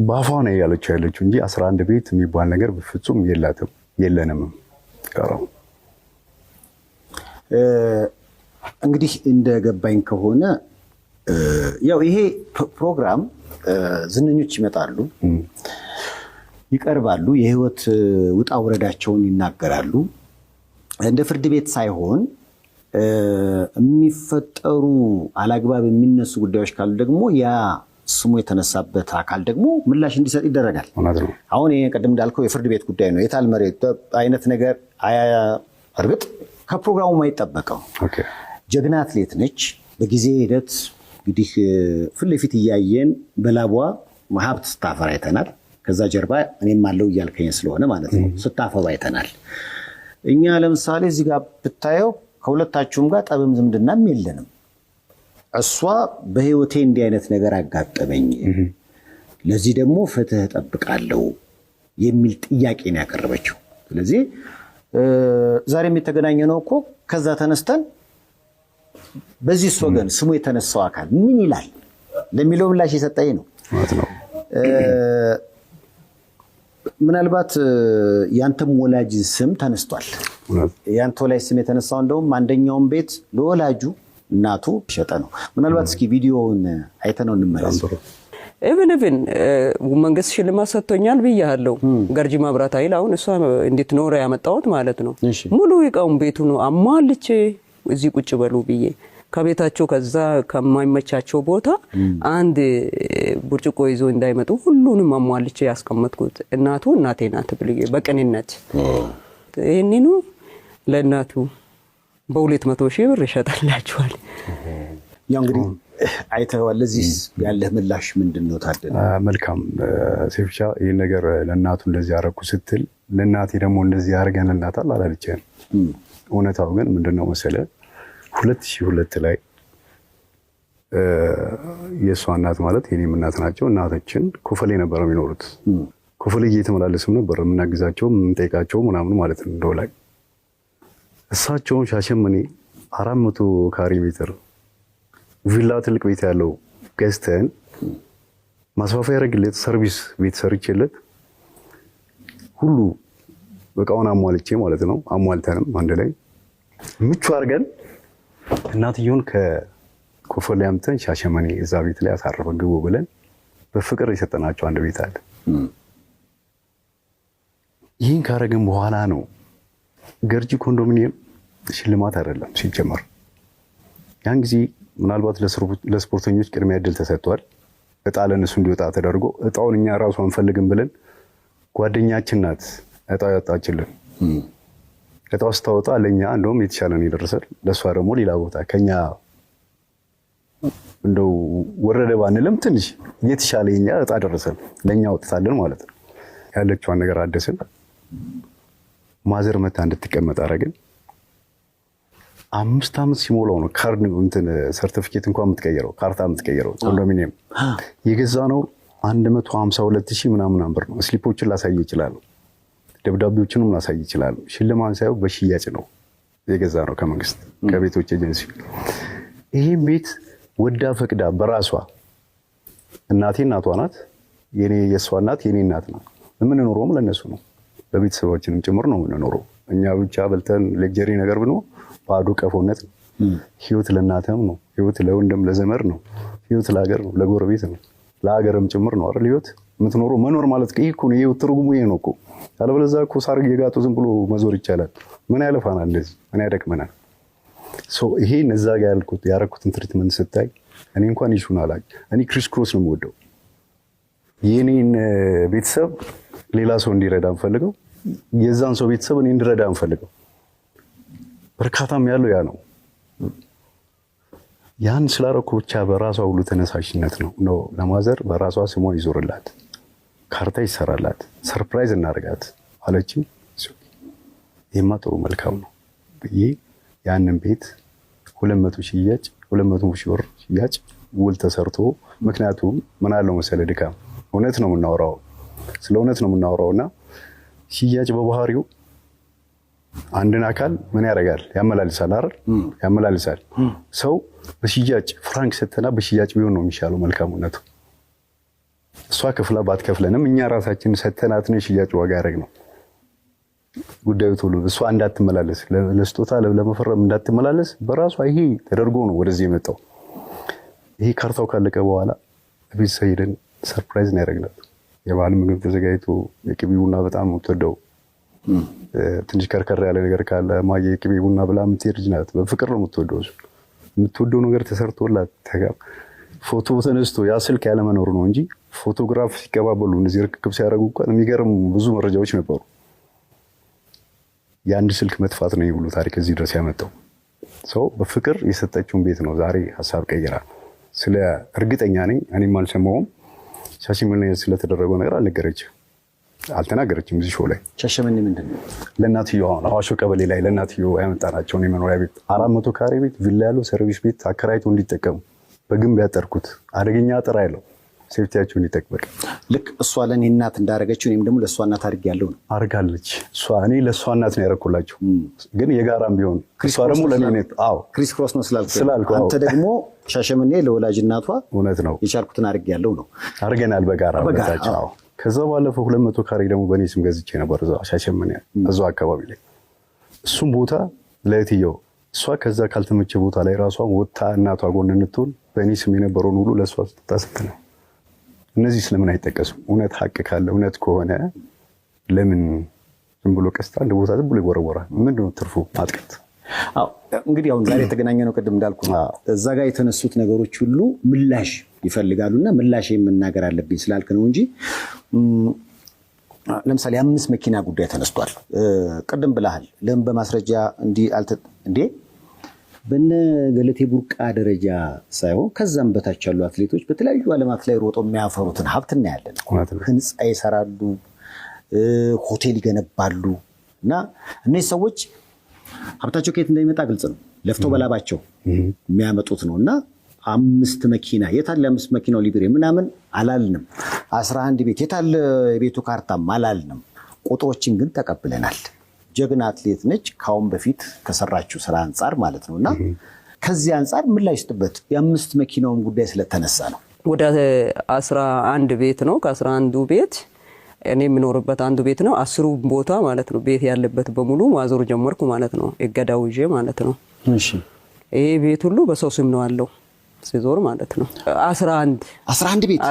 በአፏ ነው ያለችው እንጂ 11 ቤት የሚባል ነገር በፍጹም የላትም፣ የለንም። እንግዲህ እንደገባኝ ከሆነ ያው ይሄ ፕሮግራም ዝነኞች ይመጣሉ፣ ይቀርባሉ፣ የህይወት ውጣ ውረዳቸውን ይናገራሉ። እንደ ፍርድ ቤት ሳይሆን የሚፈጠሩ አላግባብ የሚነሱ ጉዳዮች ካሉ ደግሞ ያ ስሙ የተነሳበት አካል ደግሞ ምላሽ እንዲሰጥ ይደረጋል። አሁን ይሄ ቅድም እንዳልከው የፍርድ ቤት ጉዳይ ነው። የታል መሬት አይነት ነገር እርግጥ ከፕሮግራሙ የማይጠበቀው ጀግና አትሌት ነች። በጊዜ ሂደት እንግዲህ ፊት ለፊት እያየን በላቧ ሀብት ስታፈራ አይተናል። ከዛ ጀርባ እኔም አለው እያልከኝ ስለሆነ ማለት ነው ስታፈባ አይተናል። እኛ ለምሳሌ እዚህ ጋር ብታየው ከሁለታችሁም ጋር ጠብም ዝምድናም የለንም። እሷ በህይወቴ እንዲህ አይነት ነገር አጋጠመኝ፣ ለዚህ ደግሞ ፍትህ እጠብቃለሁ የሚል ጥያቄ ነው ያቀረበችው። ስለዚህ ዛሬም የተገናኘ ነው እኮ ከዛ ተነስተን በዚህ ወገን ስሙ የተነሳው አካል ምን ይላል ለሚለው ምላሽ የሰጠኝ ነው። ምናልባት ያንተም ወላጅ ስም ተነስቷል። ያንተ ወላጅ ስም የተነሳው እንደውም አንደኛውን ቤት ለወላጁ እናቱ ሸጠ ነው። ምናልባት እስኪ ቪዲዮውን አይተነው እንመለስ። ኢቭን መንግስት ሽልማት ሰጥቶኛል ብያለሁ። ገርጂ መብራት ኃይል አሁን እሷ እንድትኖር ያመጣሁት ማለት ነው። ሙሉ ይቃውን ቤቱ ነው አሟልቼ እዚህ ቁጭ በሉ ብዬ ከቤታቸው ከዛ ከማይመቻቸው ቦታ አንድ ብርጭቆ ይዞ እንዳይመጡ ሁሉንም አሟልቼ ያስቀመጥኩት እናቱ እናቴ ናት ብዬ በቅንነት ይሄንኑ ለእናቱ በ200,000 ብር ይሸጣላችኋል። ያው እንግዲህ አይተዋል። ለዚህ ያለህ ምላሽ ምንድነው ታደለ? መልካም ሴፍሻ፣ ይሄ ነገር ለእናቱ እንደዚህ ያረኩ ስትል ለእናቴ ደግሞ እንደዚህ ያርገንላታል አላለችም። እውነታው ግን ምንድነው መሰለ 2002 ላይ የእሷ እናት ማለት የኔም እናት ናቸው። እናቶችን ኮፈሌ ነበር የሚኖሩት። ኮፈሌ እየተመላለስም ነበር የምናግዛቸው የምንጠይቃቸው ምናምን ማለት ነው። እንደው ላይ እሳቸውን ሻሸመኔ 400 ካሬ ሜትር ቪላ ትልቅ ቤት ያለው ገዝተን ማስፋፋያ ያደረግለት ሰርቪስ ቤት ሰርቼለት ሁሉ በቃውን አሟልቼ ማለት ነው። አሟልተንም አንድ ላይ ምቹ አድርገን እናትየውን ከኮፈሌ አምጥተን ሻሸመኔ እዛ ቤት ላይ አሳርፈን ግቡ ብለን በፍቅር የሰጠናቸው አንድ ቤት አለ። ይህን ካረግን በኋላ ነው ገርጂ ኮንዶሚኒየም ሽልማት አይደለም ሲጀመር። ያን ጊዜ ምናልባት ለስፖርተኞች ቅድሚያ እድል ተሰጥቷል። እጣ ለነሱ እንዲወጣ ተደርጎ እጣውን እኛ ራሱ አንፈልግም ብለን ጓደኛችን ናት እጣ ያወጣችልን። እጣው ስታወጣ ለኛ እንደውም የተሻለ ነው ይደርሳል። ለሷ ደግሞ ሌላ ቦታ ከኛ እንደው ወረደ ባንልም ትንሽ የተሻለ የኛ እጣ ደረሰን። ለኛ ወጥታለን ማለት ነው። ያለችዋን ነገር አደስን። ማዘር መታ እንድትቀመጥ አረግን። 5 ዓመት ሲሞላው ነው ካርድ እንትን ሰርቲፊኬት እንኳን የምትቀየረው ካርታ የምትቀየረው። ኮንዶሚኒየም የገዛ ነው 152,000 ምናምን ብር ነው። ስሊፖችን ላሳይ ይችላል፣ ደብዳቤዎችንም ላሳይ ይችላል። ሽልማት ሳይው በሽያጭ ነው የገዛ ነው ከመንግስት ከቤቶች ኤጀንሲ። ይሄን ቤት ወዳ ፈቅዳ በራሷ እናቴ እናቷ ናት፣ የኔ የሷ እናት የኔ እናት ናት። የምንኖረውም ለነሱ ነው፣ ለቤተሰባችንም ጭምር ነው የምንኖረው። እኛ ብቻ በልተን ሌክጀሪ ነገር ብኖ ባዶ ቀፎነት ነው። ህይወት ለእናተም ነው፣ ህይወት ለወንድም ለዘመር ነው፣ ህይወት ለሀገር ነው፣ ለጎረቤት ነው፣ ለሀገርም ጭምር ነው አይደል? ህይወት የምትኖረው መኖር ማለት ይሄ እኮ ነው። ይሄ ትርጉሙ ይሄ ነው እኮ። አለበለዚያ እኮ ሳር እየጋጡ ዝም ብሎ መዞር ይቻላል። ምን ያለፋናል? እንደዚህ ምን ያደክመናል? ይሄ እዛ ጋር ያረኩትን ትሪትመንት ስታይ እኔ እንኳን ይሹን አላቅ። እኔ ክሪስ ክሮስ ነው የምወደው። የኔን ቤተሰብ ሌላ ሰው እንዲረዳ የምፈልገው የዛን ሰው ቤተሰብ እኔ እንድረዳ እንፈልገው በርካታም ያለው ያ ነው። ያን ስላረኩ ብቻ በራሷ ሁሉ ተነሳሽነት ነው ለማዘር በራሷ ስሟ ይዞርላት ካርታ ይሰራላት ሰርፕራይዝ እናርጋት አለችኝ። ይሄማ ጥሩ መልካም ነው ብዬ ያንን ቤት 200 ሽያጭ 200 ሺህ ብር ሽያጭ ውል ተሰርቶ ምክንያቱም ምን አለው መሰለ ድካም እውነት ነው የምናወራው ስለ እውነት ነው የምናወራውና ሽያጭ በባህሪው አንድን አካል ምን ያደርጋል ያመላልሳል አይደል ያመላልሳል ሰው በሽያጭ ፍራንክ ሰተና በሽያጭ ቢሆን ነው የሚሻለው መልካምነቱ እሷ ከፍላ ባትከፍለንም እኛ ራሳችን ሰተናት ነው ሽያጭ ዋጋ ያደረግነው ጉዳዩ ቶሎ እሷ እንዳትመላለስ ለስጦታ ለመፈረም እንዳትመላለስ በራሷ ይሄ ተደርጎ ነው ወደዚህ የመጣው። ይሄ ካርታው ካለቀ በኋላ ቤት ሰይደን ሰርፕራይዝ ነው ያደረግናት። የባህል ምግብ ተዘጋጅቶ የቅቤ ቡና በጣም ወጥተው ትንሽ ከርከር ያለ ነገር ካለ ማየ የቅቤ ቡና ብላ የምትሄድ ልጅ ናት። በፍቅር ነው የምትወደው ነገር ተሰርቶላት ፎቶ ተነስቶ ያ ስልክ ያለ መኖር ነው እንጂ ፎቶግራፍ ሲቀባበሉ እነዚህ ርክክብ ሲያደርጉ እንኳን የሚገርም ብዙ መረጃዎች ነበሩ። የአንድ ስልክ መጥፋት ነው የሁሉ ታሪክ እዚህ ድረስ ያመጣው። ሰው በፍቅር የሰጠችውን ቤት ነው ዛሬ ሀሳብ ቀይራ ስለ እርግጠኛ ነኝ እኔም አልሰማውም ሻሸመኔ ስለተደረገው ነገር አልተናገረችም። እዚህ ሾው ላይ ሻሸመኔ ምንድነው ለእናትየው አሁን አዋሾ ቀበሌ ላይ ለእናትየው ያመጣናቸውን የመኖሪያ ቤት 400 ካሬ ቤት ቪላ ያለው ሰርቪስ ቤት አከራይቶ እንዲጠቀሙ በግንብ ያጠርኩት አደገኛ አጥር አይለው ሴፍቲያቸውን ይጠቅበቅ ልክ እሷ ለኔ እናት እንዳረገችው እኔም ደግሞ ለሷ እናት አድርጌያለሁ ነው አርጋለች። እኔ ለሷ እናት ነው ያረኩላችሁ ግን የጋራም ቢሆን እሷ ደግሞ ለኔ ክሪስ ክሮስ ነው ስላልኩ አንተ ደግሞ ሻሸመኔ ለወላጅ እናቷ እውነት ነው የቻልኩትን አድርጌያለሁ ነው አርገናል በጋራ በታቻው። ከዛ ባለፈው 200 ካሬ ደግሞ በኔ ስም ገዝቼ ነበር እዛ ሻሸመኔ እዛው አካባቢ ላይ እሱም ቦታ ለእትየው እሷ ከዛ ካልተመቸ ቦታ ላይ ራሷን ወጣ እናቷ ጎን እንድትሆን በኔ ስም የነበረውን ሁሉ ለሷ ተጣሰተ ነው። እነዚህ ስለምን አይጠቀሱም? እውነት ሀቅ ካለ እውነት ከሆነ ለምን ዝም ብሎ ቀስታ አንድ ቦታ ዝም ብሎ ይወረወራል? ምንድነው ትርፉ ማጥቀት? እንግዲህ አሁን ዛሬ የተገናኘ ነው ቅድም እንዳልኩ እዛ ጋር የተነሱት ነገሮች ሁሉ ምላሽ ይፈልጋሉና ምላሽ የምናገር አለብኝ ስላልክ ነው እንጂ ለምሳሌ 5 መኪና ጉዳይ ተነስቷል። ቅድም ብለሃል ለምን በማስረጃ እንዴ በነ ገለቴ ቡርቃ ደረጃ ሳይሆን ከዛም በታች ያሉ አትሌቶች በተለያዩ ዓለማት ላይ ሮጠው የሚያፈሩትን ሀብት እናያለን። ህንፃ ይሰራሉ፣ ሆቴል ይገነባሉ እና እነዚህ ሰዎች ሀብታቸው ከየት እንደሚመጣ ግልጽ ነው። ለፍተው በላባቸው የሚያመጡት ነው እና 5 መኪና የታለ 5 መኪናው ሊብሬ ምናምን አላልንም። 11 ቤት የታለ የቤቱ ካርታም አላልንም። ቁጥሮችን ግን ተቀብለናል። ጀግና አትሌት ነች ካሁን በፊት ከሰራችው ስራ አንጻር ማለት ነውና ከዚህ አንጻር ምን ላይ ስጥበት የ5 መኪናውን ጉዳይ ስለተነሳ ነው። ወደ 11 ቤት ነው። ከ11ዱ ቤት እኔ የምኖርበት አንዱ ቤት ነው። 10 ቦታ ማለት ነው ቤት ያለበት በሙሉ ማዞር ጀመርኩ ማለት ነው። እገዳው ይዤ ማለት ነው። እሺ ይሄ ቤት ሁሉ በሰው ስም ነው ያለው ሲዞር ማለት ነው። 11 ቤት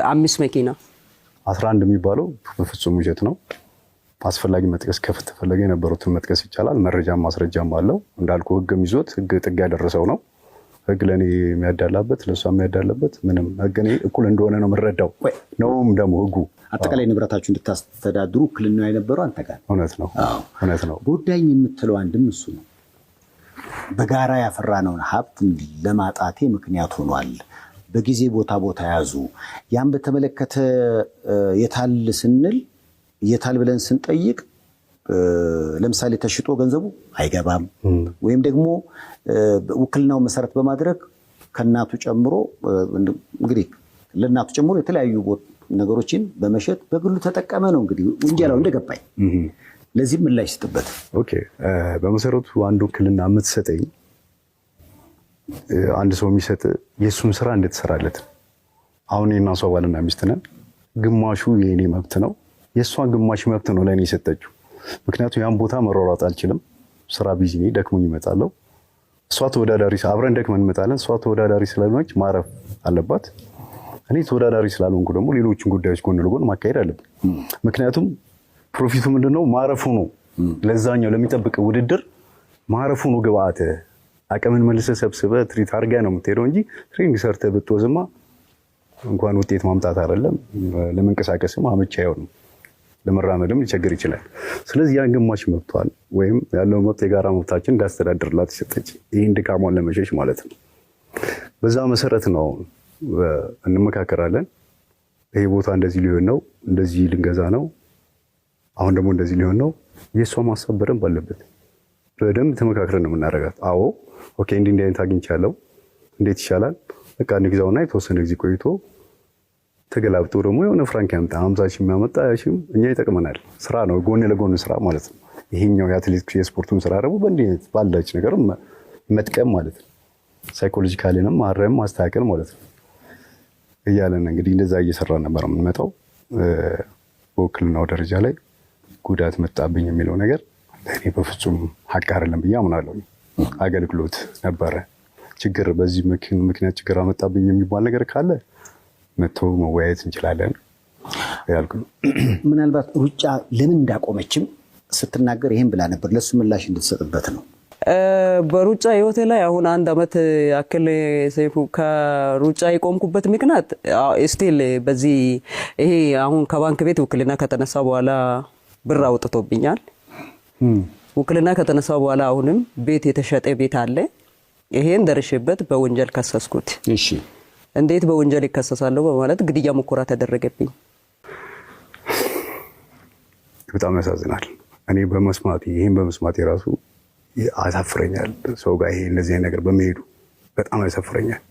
5 መኪና 11 የሚባለው በፍጹም ውሸት ነው። አስፈላጊ መጥቀስ ከተፈለገ የነበሩትን መጥቀስ ይቻላል። መረጃም ማስረጃም አለው። እንዳልኩ ህግም ይዞት ህግ ጥግ ያደረሰው ነው። ህግ ለኔ የሚያዳላበት ለሷ የሚያዳላበት ምንም ህግ እኔ እኩል እንደሆነ ነው የምረዳው። ነውም ደግሞ ህጉ አጠቃላይ ንብረታችሁ እንድታስተዳድሩ እኩልና የነበረው አንተ ጋር እውነት ነው። ጎዳኝ የምትለው አንድም እሱ ነው። በጋራ ያፈራነውን ሀብት ለማጣቴ ምክንያት ሆኗል። በጊዜ ቦታ ያዙ። ያን በተመለከተ የታል ስንል የታል ብለን ስንጠይቅ ለምሳሌ ተሽጦ ገንዘቡ አይገባም ወይም ደግሞ ውክልናው መሰረት በማድረግ ከናቱ ጨምሮ እንግዲህ ለናቱ ጨምሮ የተለያዩ ነገሮችን በመሸጥ በግሉ ተጠቀመ ነው እንግዲህ ወንጀላው እንደገባኝ። ለዚህ ምን ላይ ስጥበት? ኦኬ በመሰረቱ አንድ ውክልና የምትሰጠኝ አንድ ሰው የሚሰጥ የሱን ስራ እንድትሰራለት። አሁን የእና ሰው ባልና ሚስት ነን። ግማሹ የኔ መብት ነው፣ የሷን ግማሽ መብት ነው ለኔ የሰጠችው። ምክንያቱም ያን ቦታ መሯሯጥ አልችልም። ስራ ቢዚ ነኝ፣ ደክሞኝ እመጣለሁ። እሷ ተወዳዳሪ አብረን ደክመን እንመጣለን። እሷ ተወዳዳሪ ስለሆነች ማረፍ አለባት። እኔ ተወዳዳሪ ስላልሆንኩ ደግሞ ሌሎችን ጉዳዮች ጎን ለጎን ማካሄድ አለብን። ምክንያቱም ፕሮፊቱ ምንድነው? ማረፉ ነው። ለዛኛው ለሚጠብቅ ውድድር ማረፉ ነው ግብአት። አቅምን መልሰህ ሰብስበህ ትሪት አድርገህ ነው የምትሄደው እንጂ ትሬኒንግ ሰርተህ ብትወዝማ እንኳን ውጤት ማምጣት አይደለም ለመንቀሳቀስም አመቺ አይሆንም። ለመራመድም ሊቸግር ይችላል። ስለዚህ ያን ግማሽ መብቷል ወይም ያለው መብት የጋራ መብታችን እንዳስተዳድርላት የሰጠች ይህን ድካሟን ለመሸሽ ማለት ነው። በዛ መሰረት ነው እንመካከራለን። ይሄ ቦታ እንደዚህ ሊሆን ነው፣ እንደዚህ ልንገዛ ነው፣ አሁን ደግሞ እንደዚህ ሊሆን ነው። የእሷ ማሰብ በደንብ አለበት። በደንብ ተመካክረን ነው የምናደርጋት። አዎ ኦኬ፣ እንዲህ አይነት አግኝቻለሁ፣ እንዴት ይሻላል? በቃ እንግዛውና የተወሰነ ጊዜ ቆይቶ ተገላብጦ ደግሞ የሆነ ፍራንክ ያምጣ 50 ሺህ የሚያመጣ ያሽም እኛ ይጠቅመናል። ስራ ነው፣ ጎን ለጎን ስራ ማለት ነው። ይሄኛው የአትሌቲክስ የስፖርቱን ስራ ደግሞ በእንዲህ አይነት ባላች ነገር መጥቀም ማለት ነው። ሳይኮሎጂካሊንም ማረም ማስተካከል ማለት ነው እያለን እንግዲህ እንደዛ እየሰራ ነበር የምንመጣው። በውክልናው ደረጃ ላይ ጉዳት መጣብኝ የሚለው ነገር ለእኔ በፍጹም ሀቅ አይደለም ብዬ አምናለሁ። አገልግሎት ነበረ። ችግር በዚህ ምክንያት ችግር አመጣብኝ የሚባል ነገር ካለ መጥቶ መወያየት እንችላለን ያልኩ። ምናልባት ሩጫ ለምን እንዳቆመችም ስትናገር ይሄን ብላ ነበር። ለሱ ምላሽ እንድትሰጥበት ነው። በሩጫ ህይወቴ ላይ አሁን 1 አመት ያክል ሰይፉ ከሩጫ የቆምኩበት ምክንያት ስቲል በዚህ ይሄ አሁን ከባንክ ቤት ውክልና ከተነሳ በኋላ ብር አውጥቶብኛል። ውክልና ከተነሳ በኋላ አሁንም ቤት የተሸጠ ቤት አለ። ይሄን ደርሼበት በወንጀል ከሰስኩት። እሺ፣ እንዴት በወንጀል ይከሰሳለሁ በማለት ግድያ ሙከራ ተደረገብኝ። በጣም ያሳዝናል። እኔ ይሄን በመስማት የራሱ አሳፍረኛል። ሰው ጋር ይሄ እንደዚህ ነገር በመሄዱ በጣም ያሳፍረኛል።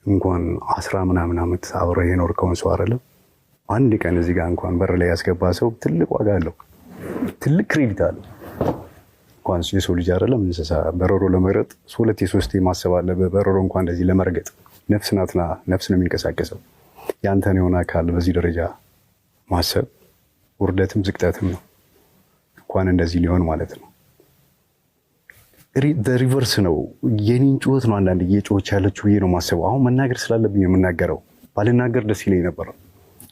እንኳን 10 ምናምን ዓመት አብሮ የኖርከውን ሰው አይደለም አንድ ቀን እዚህ ጋር እንኳን በር ላይ ያስገባ ሰው ትልቅ ዋጋ አለው፣ ትልቅ ክሬዲት አለው። እንኳን የሰው ልጅ አይደለም እንስሳ በረሮ ለመረጥ 2-3 ማሰብ አለበት። በረሮ እንኳን እንደዚህ ለመርገጥ ነፍስ ናትና ነፍስ ነው የሚንቀሳቀሰው። ያንተን የሆነ አካል በዚህ ደረጃ ማሰብ ውርደትም ዝቅጠትም ነው። እንኳን እንደዚህ ሊሆን ማለት ነው። ሪቨርስ ነው። የኔን ጩኸት ነው አንዳንድ እየጮኸች ያለችው ብዬ ነው ማሰበው። አሁን መናገር ስላለብኝ የምናገረው፣ ባልናገር ደስ ይለኝ ነበር።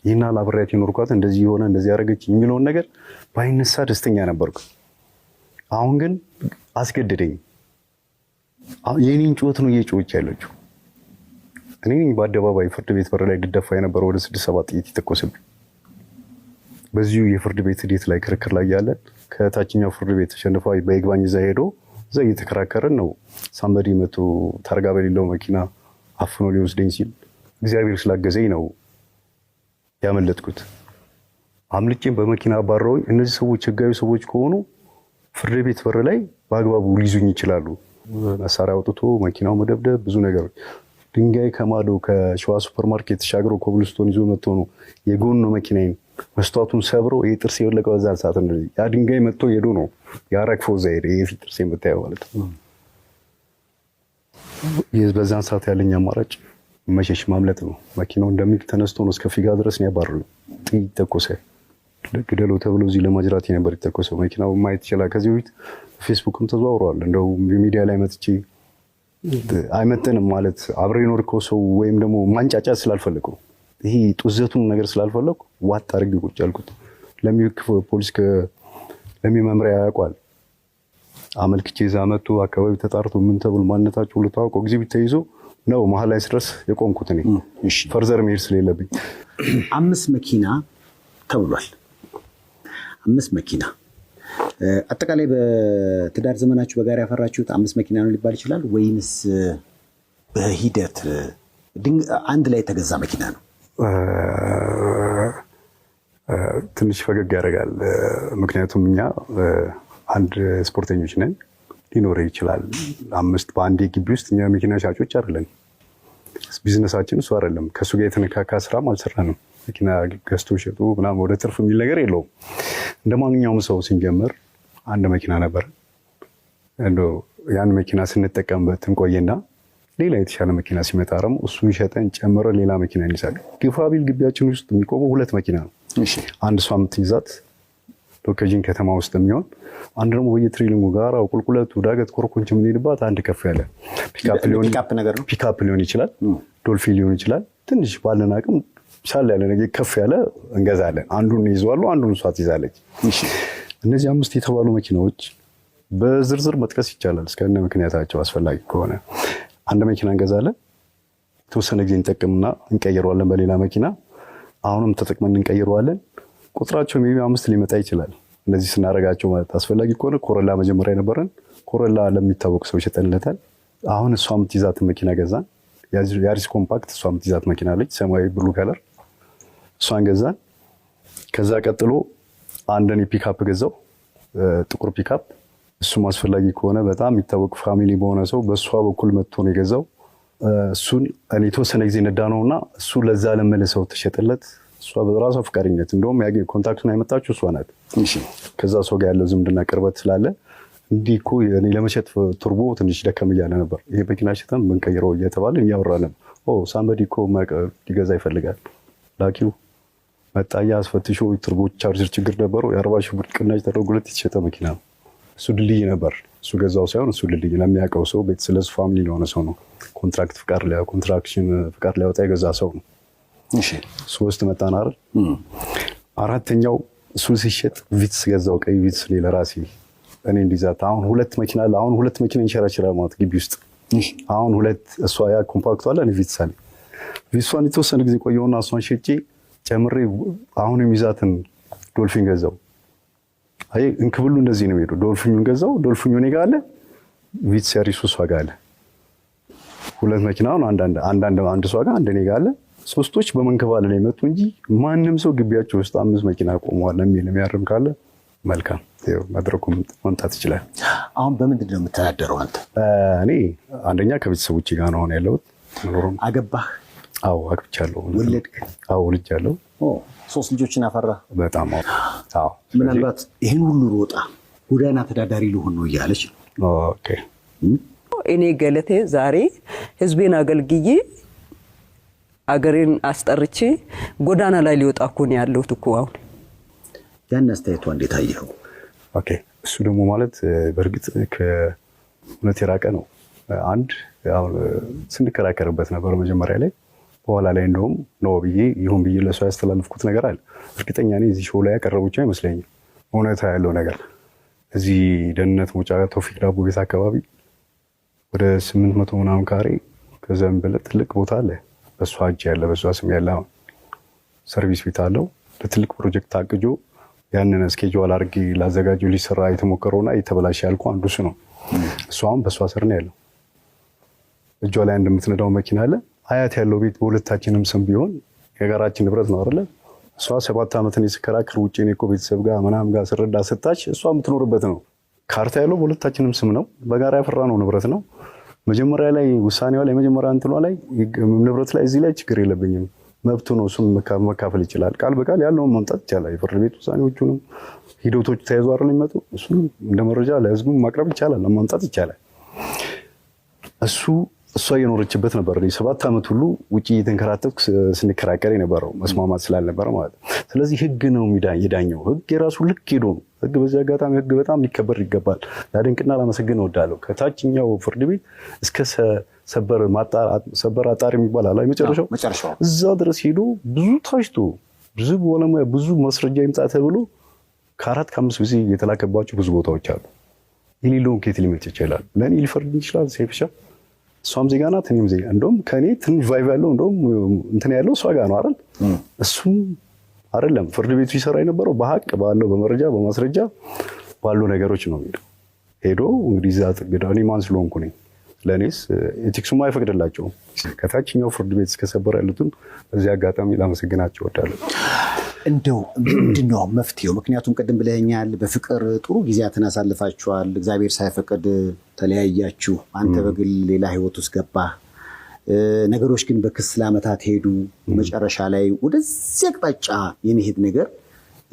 ይህና ላብሬያት የኖርኳት እንደዚህ የሆነ እንደዚህ ያደረገች የሚለውን ነገር ባይነሳ ደስተኛ ነበርኩ። አሁን ግን አስገደደኝ። የኔን ጩኸት ነው እየጮኸች ያለችው። እኔ በአደባባይ ፍርድ ቤት በር ላይ ልደፋ የነበረው ወደ 6-7 ጥይት የተኮሰብኝ። በዚሁ የፍርድ ቤት ሂደት ላይ ክርክር ላይ ያለን ከታችኛው ፍርድ ቤት ተሸንፋ በይግባኝ እዛ ሄዶ እዛ እየተከራከረን ነው። ሳምበዲ መቶ ታርጋ በሌለው መኪና አፍኖ ሊወስደኝ ሲል እግዚአብሔር ስላገዘኝ ነው ያመለጥኩት። አምልጬም በመኪና አባረውኝ። እነዚህ ሰዎች ህጋዊ ሰዎች ከሆኑ ፍርድ ቤት በር ላይ በአግባቡ ሊይዙኝ ይችላሉ። መሳሪያ አውጥቶ መኪናው መደብደብ፣ ብዙ ነገሮች። ድንጋይ ከማዶ ከሸዋ ሱፐርማርኬት ተሻግሮ ኮብልስቶን ይዞ መጥቶ ነው የጎን መኪናዬን መስታወቱን ሰብሮ ይሄ ጥርስ የወለቀው በዛ ሰዓት ነው። ያ ድንጋይ መጥቶ ሄዶ ነው ያረግፈው እዛ ሄደ። ይሄ ጥርስ የምታየው ማለት ነው። በዛን ሰዓት ያለኝ አማራጭ መሸሽ ማምለጥ ነው። መኪናው እንደሚል ተነስቶ ነው እስከ ፊጋ ድረስ ነው ያባረሩኝ። ጥይት ተኮሰ። ግደለው ተብሎ እዚህ ለማጅራት ነበር የተኮሰው። መኪናው ማየት ይችላል። ከዚህ በፊት ፌስቡክም ተዘዋውሯል። እንደው ሚዲያ ላይ መጥቼ አይመጥንም ማለት አብሬ የኖርከው ሰው ወይም ደግሞ ማንጫጫ ስላልፈለገው ይሄ ጡዘቱን ነገር ስላልፈለኩ ዋጥ አድርጌ ቁጭ ያልኩት። ፖሊስ ለሚመምሪያ ያውቋል። አመልክቼ እዛ መጥቶ አካባቢ ተጣርቶ ምን ተብሎ ማንነታቸው ሁሉ ታውቆ ኤግዚቢት ተይዞ ነው መሀል ላይ ስድረስ የቆምኩት እኔ ፈርዘር መሄድ ስለሌለብኝ። 5 መኪና ተብሏል። 5 መኪና አጠቃላይ በትዳር ዘመናችሁ በጋራ ያፈራችሁት 5 መኪና ነው ሊባል ይችላል ወይንስ በሂደት አንድ ላይ የተገዛ መኪና ነው? ትንሽ ፈገግ ያደርጋል። ምክንያቱም እኛ አንድ ስፖርተኞች ነን። ሊኖር ይችላል 5 በአንድ ግቢ ውስጥ እኛ መኪና ሻጮች አይደለን። ቢዝነሳችን እሱ አይደለም። ከእሱ ጋር የተነካካ ስራም አልሰራንም። መኪና ገዝቶ ሸጡ ምናምን ወደ ትርፍ የሚል ነገር የለውም። እንደ ማንኛውም ሰው ስንጀምር አንድ መኪና ነበር። ያን መኪና ስንጠቀምበት እንቆየና ሌላ የተሻለ መኪና ሲመጣ ደግሞ እሱን ሸጠን ጨምረን ሌላ መኪና እንይዛለን። ግፋ ቢል ግቢያችን ውስጥ የሚቆመው 2 መኪና ነው። አንድ እሷ የምትይዛት ሎኬጅን ከተማ ውስጥ የሚሆን፣ አንድ ደግሞ በየትሪሊንጉ ጋር ቁልቁለቱ ዳገት ኮርኮንች የምንሄድባት አንድ ከፍ ያለ ፒካፕ ሊሆን ይችላል፣ ዶልፊን ሊሆን ይችላል። ትንሽ ባለን አቅም ሻል ያለ ነገር ከፍ ያለ እንገዛለን። አንዱን ይዘዋሉ፣ አንዱን እሷ ትይዛለች። እነዚህ 5 የተባሉ መኪናዎች በዝርዝር መጥቀስ ይቻላል እስከነ ምክንያታቸው አስፈላጊ ከሆነ። አንድ መኪና እንገዛለን፣ የተወሰነ ጊዜ እንጠቅምና እንቀይረዋለን በሌላ መኪና። አሁንም ተጠቅመን እንቀይረዋለን። ቁጥራቸው ሜቢ 5 ሊመጣ ይችላል። እንደዚህ ስናደርጋቸው ማለት አስፈላጊ ከሆነ ኮረላ መጀመሪያ የነበረን ኮረላ ለሚታወቅ ሰው ሸጠንለታል። አሁን እሷ የምትይዛትን መኪና ገዛን። ያሪስ ኮምፓክት እሷ የምትይዛት መኪና አለች፣ ሰማያዊ ብሉ ከለር፣ እሷን ገዛን። ከዛ ቀጥሎ አንድን ፒካፕ ገዛው፣ ጥቁር ፒካፕ። እሱም አስፈላጊ ከሆነ በጣም የሚታወቅ ፋሚሊ በሆነ ሰው በእሷ በኩል መጥቶ ነው የገዛው። እሱን እኔ የተወሰነ ጊዜ ነዳ ነውና እሱ ለዛ ለመለሰው ተሸጠለት። እሷ በራሷ ፈቃደኝነት እንደውም ኮንታክቱን ያመጣችው እሷ ናት። ከዛ ሰው ጋር ያለው ዝምድና ቅርበት ስላለ እንዲህ እኮ እኔ ለመሸጥ ቱርቦ ትንሽ ደከም እያለ ነበር፣ ይሄ መኪና ሸጠን ብንቀይረው እየተባልን እያወራለን። ሳምበዲ እኮ ሊገዛ ይፈልጋል። ላኪው መጣያ አስፈትሾ ቱርቦ ቻርጀር ችግር ነበረው። የ40 ሺህ ብር ቅናሽ ተደርጎለት የተሸጠ መኪና ነው። እሱ ድልድይ ነበር። እሱ ገዛው ሳይሆን እሱ ድልድይ ለሚያውቀው ሰው ቤት ስለሱ ፋሚሊ ለሆነ ሰው ነው። ኮንትራክሽን ፍቃድ ሊያወጣ የገዛ ሰው ነው። እሺ 3 መጣን አይደል? አራተኛው እሱ ሲሸጥ ቪትስ ገዛው፣ ቀይ ቪትስ እኔ ለራሴ እኔ እንዲዛት አሁን 2 መኪና አለ። አሁን 2 መኪና እንሸራሽራል ማለት ግቢ ውስጥ አሁን 2 እሷ ያ ኮምፓክቱ አለ፣ እኔ ቪትስ አለ። ቪትሷን የተወሰነ ጊዜ ቆየውና እሷን ሸጬ ጨምሬ አሁን የሚዛትን ዶልፊን ገዛው። አይ እንክብሉ እንደዚህ ነው የሚሄደው። ዶልፊኑን ገዛው። ዶልፊኑ እኔ ጋር አለ፣ ቪትስ ያሪሱ እሷ ጋር አለ። 2 መኪና ነው አንድ እሷ ጋር አንድ እኔ ጋር አለ። ሶስቶች በመንከባለል ላይ መጡ እንጂ ማንም ሰው ግቢያቸው ውስጥ 5 መኪና ቆመዋል የሚል የሚያርም ካለ መልካም መድረኩ መምጣት ይችላል። አሁን በምንድን ነው የምተዳደረው አንተ? እኔ አንደኛ ከቤተሰቦቼ ጋር ነው ያለሁት። አገባህ? አዎ አግብቻለሁ። ወለድክ? አዎ ወልጃለሁ። 3 ልጆችን አፈራ? በጣም አዎ። ምናልባት ይህን ሁሉ ሮጣ ጎዳና ተዳዳሪ ልሆን ነው እያለች ነው። ኦኬ። እኔ ገለቴ ዛሬ ህዝቤን አገልግዬ አገሬን አስጠርቼ ጎዳና ላይ ሊወጣ እኮ ነው ያለሁት እኮ አሁን። ያን አስተያየቷ እንዴት አየኸው? ኦኬ። እሱ ደግሞ ማለት በእርግጥ ከእውነት የራቀ ነው። አንድ ስንከራከርበት ነበር መጀመሪያ ላይ። በኋላ ላይ እንደውም ነው ብዬ ይሁን ብዬ ለሷ ያስተላልፍኩት ነገር አለ። እርግጠኛ ነኝ እዚህ ሾው ላይ ያቀረቡት አይመስለኝም። እውነታ ያለው ነገር እዚህ ደህንነት መውጫ ቶፊቅ ዳቦ ቤት አካባቢ ወደ 800 ምናምን ካሬ ከዛም በላይ ትልቅ ቦታ አለ። በሷ እጅ ያለ በሷ ስም ያለ ሰርቪስ ቤት አለው። ለትልቅ ፕሮጀክት ታቅጆ ያንን ስኬጁል አድርጌ ላዘጋጀው ሊሰራ የተሞከረውና የተበላሸ ያልኩ አንዱ እሱ ነው። እሱ አሁን በሷ ስር ነው ያለው። እጇ ላይ እንደምትነዳው መኪና አለ። አያት ያለው ቤት በሁለታችንም ስም ቢሆን የጋራችን ንብረት ነው አይደለ? እሷ 7 ዓመት እኔ ስከራከር ውጪ እኔ እኮ ቤተሰብ ጋር ምናምን ጋር ስረዳ ስታች እሷ የምትኖርበት ነው። ካርታ ያለው በሁለታችንም ስም ነው። በጋራ ያፈራነው ንብረት ነው። መጀመሪያ ላይ ውሳኔዋ ላይ መጀመሪያ እንትኗ ላይ ንብረት ላይ እዚህ ላይ ችግር የለብኝም መብቱ ነው፣ እሱም መካፈል ይችላል። ቃል በቃል ያለውን ማምጣት ይቻላል። የፍርድ ቤት ውሳኔዎቹንም ሂደቶች ተያይዞ አይደል የሚመጡ፣ እሱን እንደ መረጃ ለህዝቡ ማቅረብ ይቻላል፣ ማምጣት ይቻላል። እሷ እየኖረችበት ነበር። 7 ዓመት ሁሉ ውጪ እየተንከራተትኩ ስንከራከር የነበረው መስማማት ስላልነበረ ማለት። ስለዚህ ህግ ነው የዳኘው። ህግ የራሱ ልክ ሄዶ ነው። ህግ በዚህ አጋጣሚ ህግ በጣም ሊከበር ይገባል። ላደንቅና ላመሰግን እወዳለሁ። ከታችኛው ፍርድ ቤት እስከ ሰበር አጣሪ የሚባል አለ መጨረሻው እዛ ድረስ ሄዶ ብዙ ታሽቶ ብዙ ባለሙያ ብዙ ማስረጃ ይምጣ ተብሎ ከ4 ከ5 ጊዜ የተላከባቸው ብዙ ቦታዎች አሉ። የሌለውን ከየት ሊመጭ ይችላል? ለእኔ ሊፈርድ ይችላል ሴፍሻ። እሷም ዜጋ ናት፣ እኔም ዜጋ። እንደውም ከእኔ ትንሽ ቫይቭ ያለው እንደውም እንትን ያለው እሷ ጋር ነው አይደል? እሱም አይደለም ፍርድ ቤቱ ይሰራ የነበረው በሀቅ ባለው በመረጃ በማስረጃ ባሉ ነገሮች ነው ሄዶ እንግዲህ እዛ ጥግዳ እኔ ማን ስለሆንኩ ነኝ? ለእኔስ ኤቲክሱም አይፈቅድላቸውም። ከታችኛው ፍርድ ቤት እስከ ሰበር ያሉትን በዚህ አጋጣሚ ላመሰግናቸው እወዳለሁ። እንደው ምንድን ነው መፍትሄው? ምክንያቱም ቅድም ብለኸኛል፣ በፍቅር ጥሩ ጊዜያትን አሳልፋችኋል። እግዚአብሔር ሳይፈቅድ ተለያያችሁ። አንተ በግል ሌላ ህይወት ውስጥ ገባህ። ነገሮች ግን በክስ ለዓመታት ሄዱ። መጨረሻ ላይ ወደዚህ አቅጣጫ የመሄድ ነገር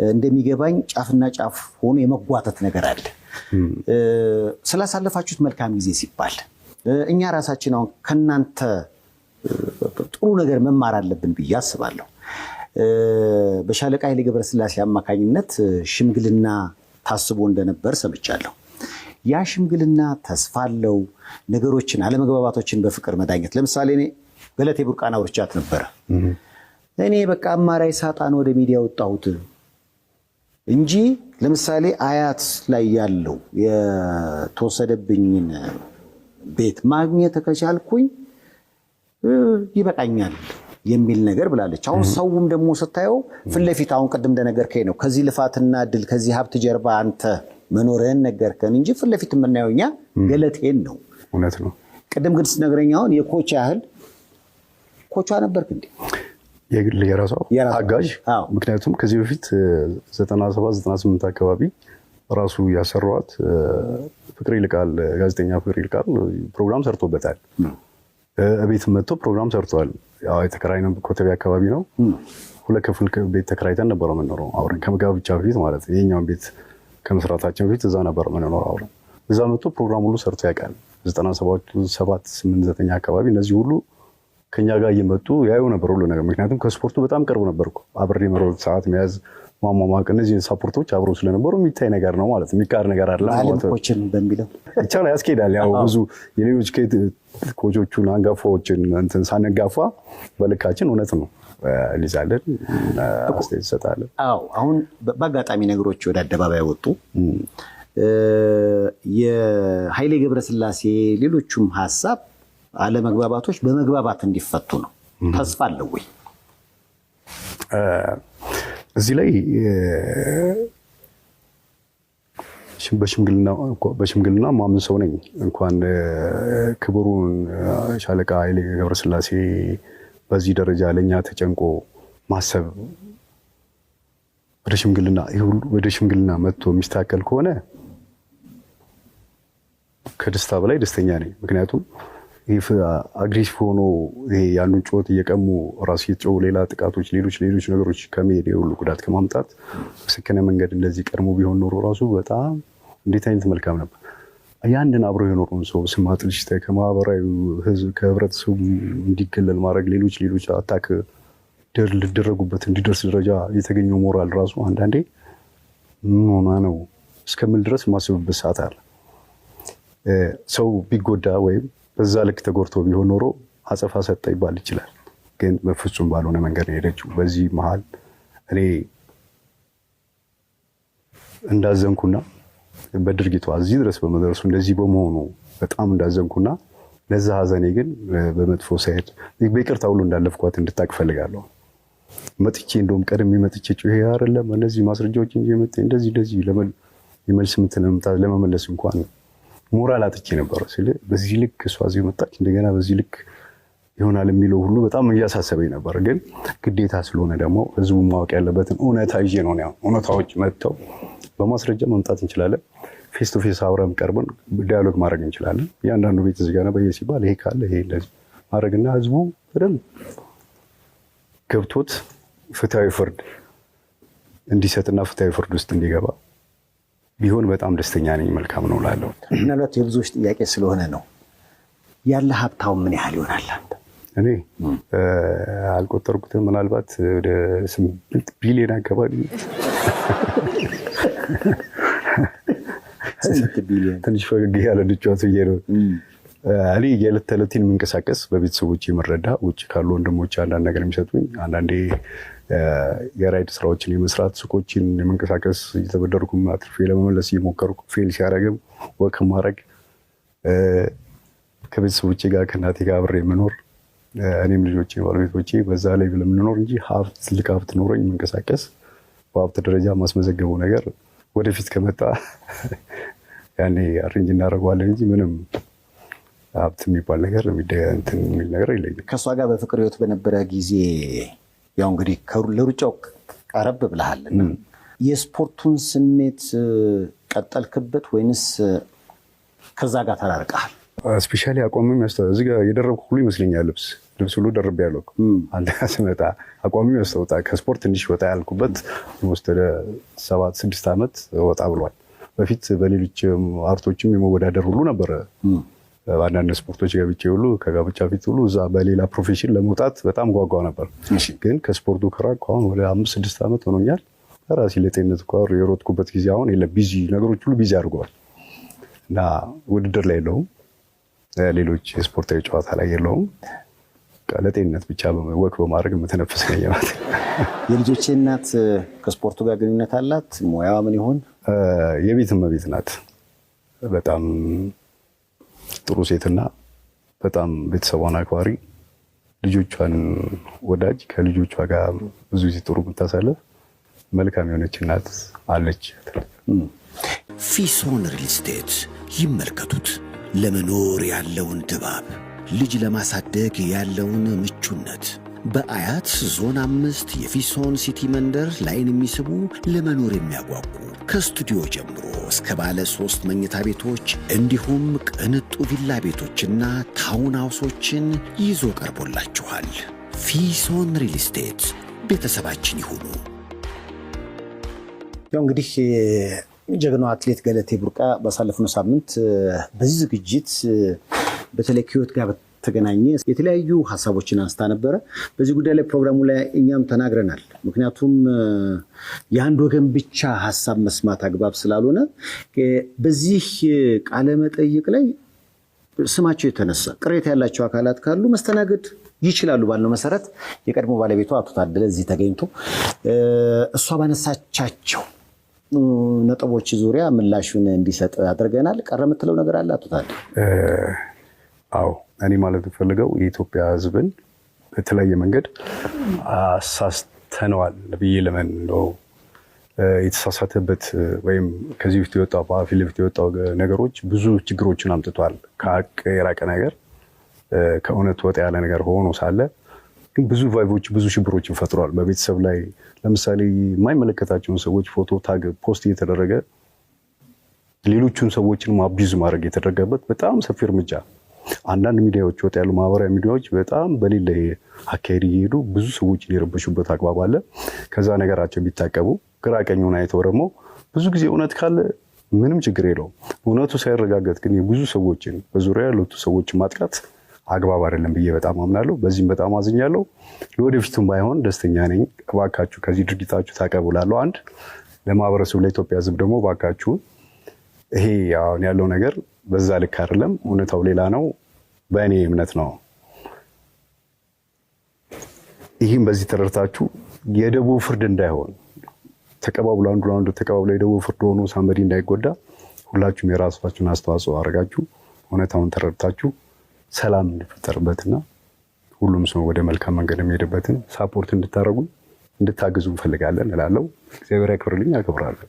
እንደሚገባኝ ጫፍና ጫፍ ሆኖ የመጓተት ነገር አለ። ስላሳለፋችሁት መልካም ጊዜ ሲባል እኛ ራሳችን አሁን ከእናንተ ጥሩ ነገር መማር አለብን ብዬ አስባለሁ። በሻለቃ ኃይሌ ገብረስላሴ አማካኝነት ሽምግልና ታስቦ እንደነበር ሰምቻለሁ። ያ ሽምግልና ተስፋ አለው። ነገሮችን አለመግባባቶችን በፍቅር መዳኘት። ለምሳሌ እኔ ገለቴ ቡርቃን አውርቻት ነበረ። እኔ በቃ አማራጭ ሳጣን ወደ ሚዲያ ወጣሁት እንጂ ለምሳሌ አያት ላይ ያለው የተወሰደብኝን ቤት ማግኘት ከቻልኩኝ ይበቃኛል የሚል ነገር ብላለች። አሁን ሰውም ደግሞ ስታየው ፊት ለፊት አሁን ቅድም እንደነገርከኝ ነው ከዚህ ልፋትና ድል ከዚህ ሀብት ጀርባ አንተ መኖርህን ነገርከን እንጂ ፊት ለፊት የምናየው እኛ ገለቴን ነው። እውነት ነው። ቅድም ግን ስትነግረኝ አሁን የኮች ያህል ኮቿ ነበርክ እንዴ? የግል የራሷ አጋዥ። ምክንያቱም ከዚህ በፊት 97 98 አካባቢ ራሱ ያሰሯት ፍቅር ይልቃል፣ ጋዜጠኛ ፍቅር ይልቃል ፕሮግራም ሰርቶበታል። ቤት መጥቶ ፕሮግራም ሰርቷል። ያው የተከራይነው ኮተቤ አካባቢ ነው። 2 ክፍል ቤት ተከራይተን ነበር የምንኖረው አብረን ከመጋቢቻ በፊት ማለት ነው። የኛውን ቤት ከመስራታችን በፊት እዛ ነበር የምንኖረው አብረን። እዛ መጥቶ ፕሮግራም ሁሉ ሰርቶ ያውቃል። 97 8 9 አካባቢ እነዚህ ሁሉ ከኛ ጋር እየመጡ ያዩ ነበር ሁሉ ነገር። ምክንያቱም ከስፖርቱ በጣም ቅርብ ነበርኩ። አብሬ መሮጥ፣ ሰዓት መያዝ፣ ማሟሟቅ እነዚህ ሳፖርቶች አብሮ ስለነበሩ የሚታይ ነገር ነው ማለት የሚቃር ነገር አይደለም ማለት ነው። ኮችን በሚለው ብቻ ነው ያስኬዳል። ያው ብዙ የሌሎች ኮቾቹን አንጋፋዎችን እንትን ሳንጋፋ በልካችን እውነት ነው ሊዛለን አስተያየት እንሰጣለን። አዎ አሁን በአጋጣሚ ነገሮች ወደ አደባባይ ወጡ። የኃይሌ ገብረስላሴ ሌሎቹም ሀሳብ አለመግባባቶች በመግባባት እንዲፈቱ ነው። ተስፋ አለው ወይ? እዚህ ላይ በሽምግልና ማምን ሰው ነኝ። እንኳን ክቡሩን ሻለቃ ኃይሌ ገብረስላሴ በዚህ ደረጃ ለኛ ተጨንቆ ማሰብ ወደ ሽምግልና መጥቶ የሚስተካከል ከሆነ ከደስታ በላይ ደስተኛ ነኝ። ምክንያቱም አግሬሲቭ ሆኖ ይሄ ያንዱን ጩኸት እየቀሙ ራሱ እየተጮሁ ሌላ ጥቃቶች፣ ሌሎች ነገሮች ከመሄድ የሁሉ ጉዳት ከማምጣት በሰከነ መንገድ እንደዚህ ቀድሞ ቢሆን ኖሮ ራሱ በጣም እንዴት አይነት መልካም ነበር። ያንድን አብሮ የኖረውን ሰው ስም አጥልሽተ ከማህበራዊ ህዝብ ከህብረተሰቡ እንዲገለል ማድረግ ሌሎች አታክ ሊደረጉበት እንዲደርስ ደረጃ የተገኘው ሞራል ራሱ አንዳንዴ ምን ሆና ነው እስከምል ድረስ ማስብበት ሰዓት አለ። ሰው ቢጎዳ ወይም በዛ ልክ ተጎድቶ ቢሆን ኖሮ አጸፋ ሰጠ ይባል ይችላል። ግን በፍጹም ባልሆነ መንገድ ነው የሄደችው። በዚህ መሀል እኔ እንዳዘንኩና በድርጊቷ እዚህ ድረስ በመድረሱ እንደዚህ በመሆኑ በጣም እንዳዘንኩና ለዛ ሀዘኔ ግን በመጥፎ ሳይድ በይቅርታ ሁሉ እንዳለፍኳት እንድታቅ ፈልጋለሁ። መጥቼ እንደውም ቀድሜ መጥቼ ይሄ አይደለም እነዚህ ማስረጃዎች እንጂ መጥቼ እንደዚህ የመልስ ምትን ለመመለስ እንኳን ሞራል አጥቼ ነበር። በዚህ ልክ እሷ እዚህ መጣች እንደገና በዚህ ልክ ይሆናል የሚለው ሁሉ በጣም እያሳሰበኝ ነበር። ግን ግዴታ ስለሆነ ደግሞ ህዝቡ ማወቅ ያለበትን እውነታ ይዤ ነው። እውነታዎች መጥተው በማስረጃ መምጣት እንችላለን። ፌስ ቱ ፌስ አብረን ቀርበን ዲያሎግ ማድረግ እንችላለን። እያንዳንዱ ቤት እዚህ ጋር ነው ሲባል ይሄ ካለ ይሄ እንደዚህ ማድረግና ህዝቡ በደንብ ገብቶት ፍትሃዊ ፍርድ እንዲሰጥና ፍትሃዊ ፍርድ ውስጥ እንዲገባ ቢሆን በጣም ደስተኛ ነኝ። መልካም ነው እላለሁ። ምናልባት የብዙዎች ጥያቄ ስለሆነ ነው ያለ ሀብታው ምን ያህል ይሆናል? አንተ? እኔ አልቆጠርኩትም። ምናልባት ወደ 8 ቢሊዮን አካባቢ ትንሽ ፈገግ ያለ ልጫት ብዬ ነው። እኔ የዕለት ተዕለቴን የምንቀሳቀስ በቤተሰቦች የምረዳ ውጭ ካሉ ወንድሞች አንዳንድ ነገር የሚሰጡኝ አንዳንዴ የራይድ ስራዎችን የመስራት ሱቆችን የመንቀሳቀስ እየተበደርኩም አትርፌ ለመመለስ እየሞከርኩ ፌል ሲያደርግም ወክ ማድረግ ከቤተሰቦቼ ጋር ከእናቴ ጋር አብሬ የምኖር እኔም ልጆቼ ባለቤቶቼ በዛ ላይ ለምንኖር እንጂ ትልቅ ሀብት ኖሮኝ መንቀሳቀስ በሀብት ደረጃ ማስመዘገበው ነገር ወደፊት ከመጣ ያኔ አሬንጅ እናደርገዋለን እንጂ ምንም ሀብት የሚባል ነገር የሚል ነገር የለኝም። ከእሷ ጋር በፍቅር ህይወት በነበረ ጊዜ ያው እንግዲህ ለሩጫው ቀረብ ብለሃልና የስፖርቱን ስሜት ቀጠልክበት ወይንስ ከዛ ጋር ተራርቀሃል? ስፔሻሊ አቋሚም ያስተውጣ እዚህ ጋር የደረብኩ ሁሉ ይመስለኛል። ልብስ ሁሉ ደርቤ ያለው አንተ ስመጣ አቋሚም ያስተውጣ ከስፖርት ትንሽ ወጣ ያልኩበት ወደ 7-6 ዓመት ወጣ ብሏል። በፊት በሌሎች አርቶችም የመወዳደር ሁሉ ነበረ። በአንዳንድ ስፖርቶች ገብቼ ሁሉ ከጋብቻ ፊት ሁሉ እዛ በሌላ ፕሮፌሽን ለመውጣት በጣም ጓጓ ነበር። ግን ከስፖርቱ ከራቅኩ አሁን ወደ 5-6 ዓመት ሆኖኛል። ራሴ ለጤንነት እንኳን የሮጥኩበት ጊዜ አሁን የለም። ቢዚ ነገሮች ሁሉ ቢዚ አድርገዋል እና ውድድር ላይ የለውም፣ ሌሎች የስፖርታዊ ጨዋታ ላይ የለውም። ለጤንነት ብቻ ወክ በማድረግ የምትነፍስ ነኝ ማለት። የልጆቼ እናት ከስፖርቱ ጋር ግንኙነት አላት? ሙያዋ ምን ይሆን? የቤት እመቤት ናት። በጣም ጥሩ ሴትና በጣም ቤተሰቧን አክባሪ ልጆቿን ወዳጅ ከልጆቿ ጋር ብዙ ጊዜ ጥሩ የምታሳልፍ መልካም የሆነች እናት አለች። ፊሶን ሪል ስቴት ይመልከቱት። ለመኖር ያለውን ድባብ፣ ልጅ ለማሳደግ ያለውን ምቹነት በአያት ዞን 5 የፊሶን ሲቲ መንደር ላይን የሚስቡ ለመኖር የሚያጓጉ ከስቱዲዮ ጀምሮ እስከ ባለ 3 መኝታ ቤቶች እንዲሁም ቅንጡ ቪላ ቤቶችና ታውን ሃውሶችን ይዞ ቀርቦላችኋል። ፊሶን ሪል ስቴት ቤተሰባችን ይሁኑ። ያው እንግዲህ ጀግናው አትሌት ገለቴ ቡርቃ ባሳለፍነው ሳምንት በዚህ ዝግጅት በተለይ ከህይወት ጋር ተገናኘ የተለያዩ ሀሳቦችን አንስታ ነበረ። በዚህ ጉዳይ ላይ ፕሮግራሙ ላይ እኛም ተናግረናል። ምክንያቱም የአንድ ወገን ብቻ ሀሳብ መስማት አግባብ ስላልሆነ በዚህ ቃለ መጠይቅ ላይ ስማቸው የተነሳ ቅሬታ ያላቸው አካላት ካሉ መስተናገድ ይችላሉ ባልነው መሰረት የቀድሞ ባለቤቷ አቶ ታደለ እዚህ ተገኝቶ እሷ ባነሳቻቸው ነጥቦች ዙሪያ ምላሹን እንዲሰጥ አድርገናል። ቀረ የምትለው ነገር አለ አቶ ታደለ? አዎ፣ እኔ ማለት የምፈልገው የኢትዮጵያ ሕዝብን በተለያየ መንገድ አሳስተነዋል ብዬ ለምን ነው የተሳሳተበት ወይም ከዚህ በፊት የወጣው በፊት ለፊት የወጣው ነገሮች ብዙ ችግሮችን አምጥቷል። ከሀቅ የራቀ ነገር ከእውነት ወጣ ያለ ነገር ሆኖ ሳለ ግን ብዙ ቫይቦች ብዙ ሽብሮችን ፈጥሯል በቤተሰብ ላይ። ለምሳሌ የማይመለከታቸውን ሰዎች ፎቶ ታግ ፖስት እየተደረገ ሌሎቹን ሰዎችን አቢዩዝ ማድረግ የተደረገበት በጣም ሰፊ እርምጃ። አንዳንድ ሚዲያዎች ወጣ ያሉ ማህበራዊ ሚዲያዎች በጣም በሌለ አካሄድ እየሄዱ ብዙ ሰዎችን የረበሹበት አግባብ አለ። ከዛ ነገራቸው ቢታቀቡ ግራ ቀኙን አይተው ደግሞ ብዙ ጊዜ እውነት ካለ ምንም ችግር የለውም። እውነቱ ሳይረጋገጥ ግን የብዙ ሰዎችን በዙሪያ ያሉት ሰዎችን ማጥቃት አግባብ አይደለም ብዬ በጣም አምናለሁ። በዚህም በጣም አዝኛለሁ። ለወደፊቱም ባይሆን ደስተኛ ነኝ። እባካችሁ ከዚህ ድርጊታችሁ ታቀቡላለሁ። አንድ ለማህበረሰቡ ለኢትዮጵያ ሕዝብ ደግሞ እባካችሁ ይሄ አሁን ያለው ነገር በዛ ልክ አይደለም፣ እውነታው ሌላ ነው። በእኔ እምነት ነው። ይህም በዚህ ተረድታችሁ የደቡብ ፍርድ እንዳይሆን ተቀባብሎ አንዱ ለአንዱ ተቀባብሎ የደቡብ ፍርድ ሆኖ ሳንበዲ እንዳይጎዳ ሁላችሁም የራሳችሁን አስተዋጽኦ አድርጋችሁ እውነታውን ተረድታችሁ ሰላም እንዲፈጠርበትና ሁሉም ሰው ወደ መልካም መንገድ የሚሄድበትን ሳፖርት እንድታደርጉ እንድታግዙ እንፈልጋለን እላለሁ። እግዚአብሔር ያክብርልኝ። አከብራለሁ።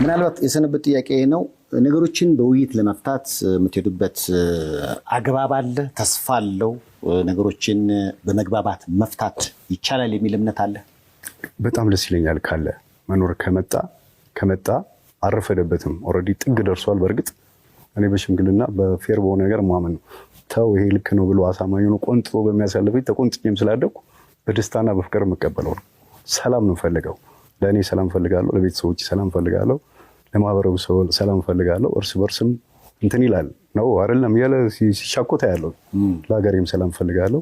ምናልባት የሰነበት ጥያቄ ነው። ነገሮችን በውይይት ለመፍታት የምትሄዱበት አግባብ አለ? ተስፋ አለው? ነገሮችን በመግባባት መፍታት ይቻላል የሚል እምነት አለ? በጣም ደስ ይለኛል። ካለ መኖር ከመጣ አረፈደበትም። ኦልሬዲ ጥግ ደርሷል። በእርግጥ እኔ በሽምግልና በፌር በሆነ ነገር ማመን ነው። ተው ይሄ ልክ ነው ብሎ አሳማኝ ሆኖ ቆንጥሮ በሚያሳልፈኝ ተቆንጥቼም ስላደኩ በደስታና በፍቅር የምቀበለው ነው። ሰላም ነው ፈልገው። ለእኔ ሰላም ፈልጋለሁ፣ ለቤተሰቦች ሰላም ፈልጋለሁ፣ ለማህበረሰቡ ሰላም ፈልጋለሁ። እርስ በርስም እንትን ይላል ነው አይደለም ያለ ሲሻኮታ ያለው ለሀገሬም ሰላም ፈልጋለሁ።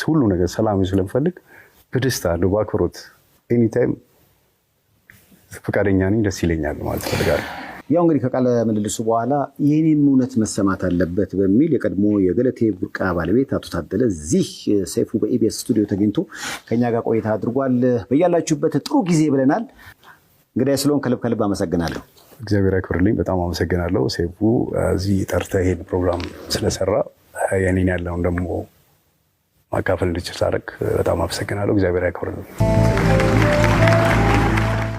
ሁሉ ነገር ሰላም ስለምፈልግ በደስታ ነው በአክብሮት ኤኒታይም ፈቃደኛ ነኝ። ደስ ይለኛል ማለት ፈልጋለሁ። ያው እንግዲህ ከቃለ ምልልሱ በኋላ የኔም እውነት መሰማት አለበት በሚል የቀድሞ የገለቴ ቡርቃ ባለቤት አቶ ታደለ እዚህ ሰይፉ በኢቢኤስ ስቱዲዮ ተገኝቶ ከኛ ጋር ቆይታ አድርጓል። በያላችሁበት ጥሩ ጊዜ ብለናል። እንግዲህ ስለሆን ከልብ አመሰግናለሁ። እግዚአብሔር ያክብርልኝ። በጣም አመሰግናለሁ ሰይፉ እዚህ ጠርተህ ይሄን ፕሮግራም ስለሰራ የኔን ያለውን ደግሞ ማካፈል እንድችል ሳደርግ በጣም አመሰግናለሁ። እግዚአብሔር ያክብርልኝ።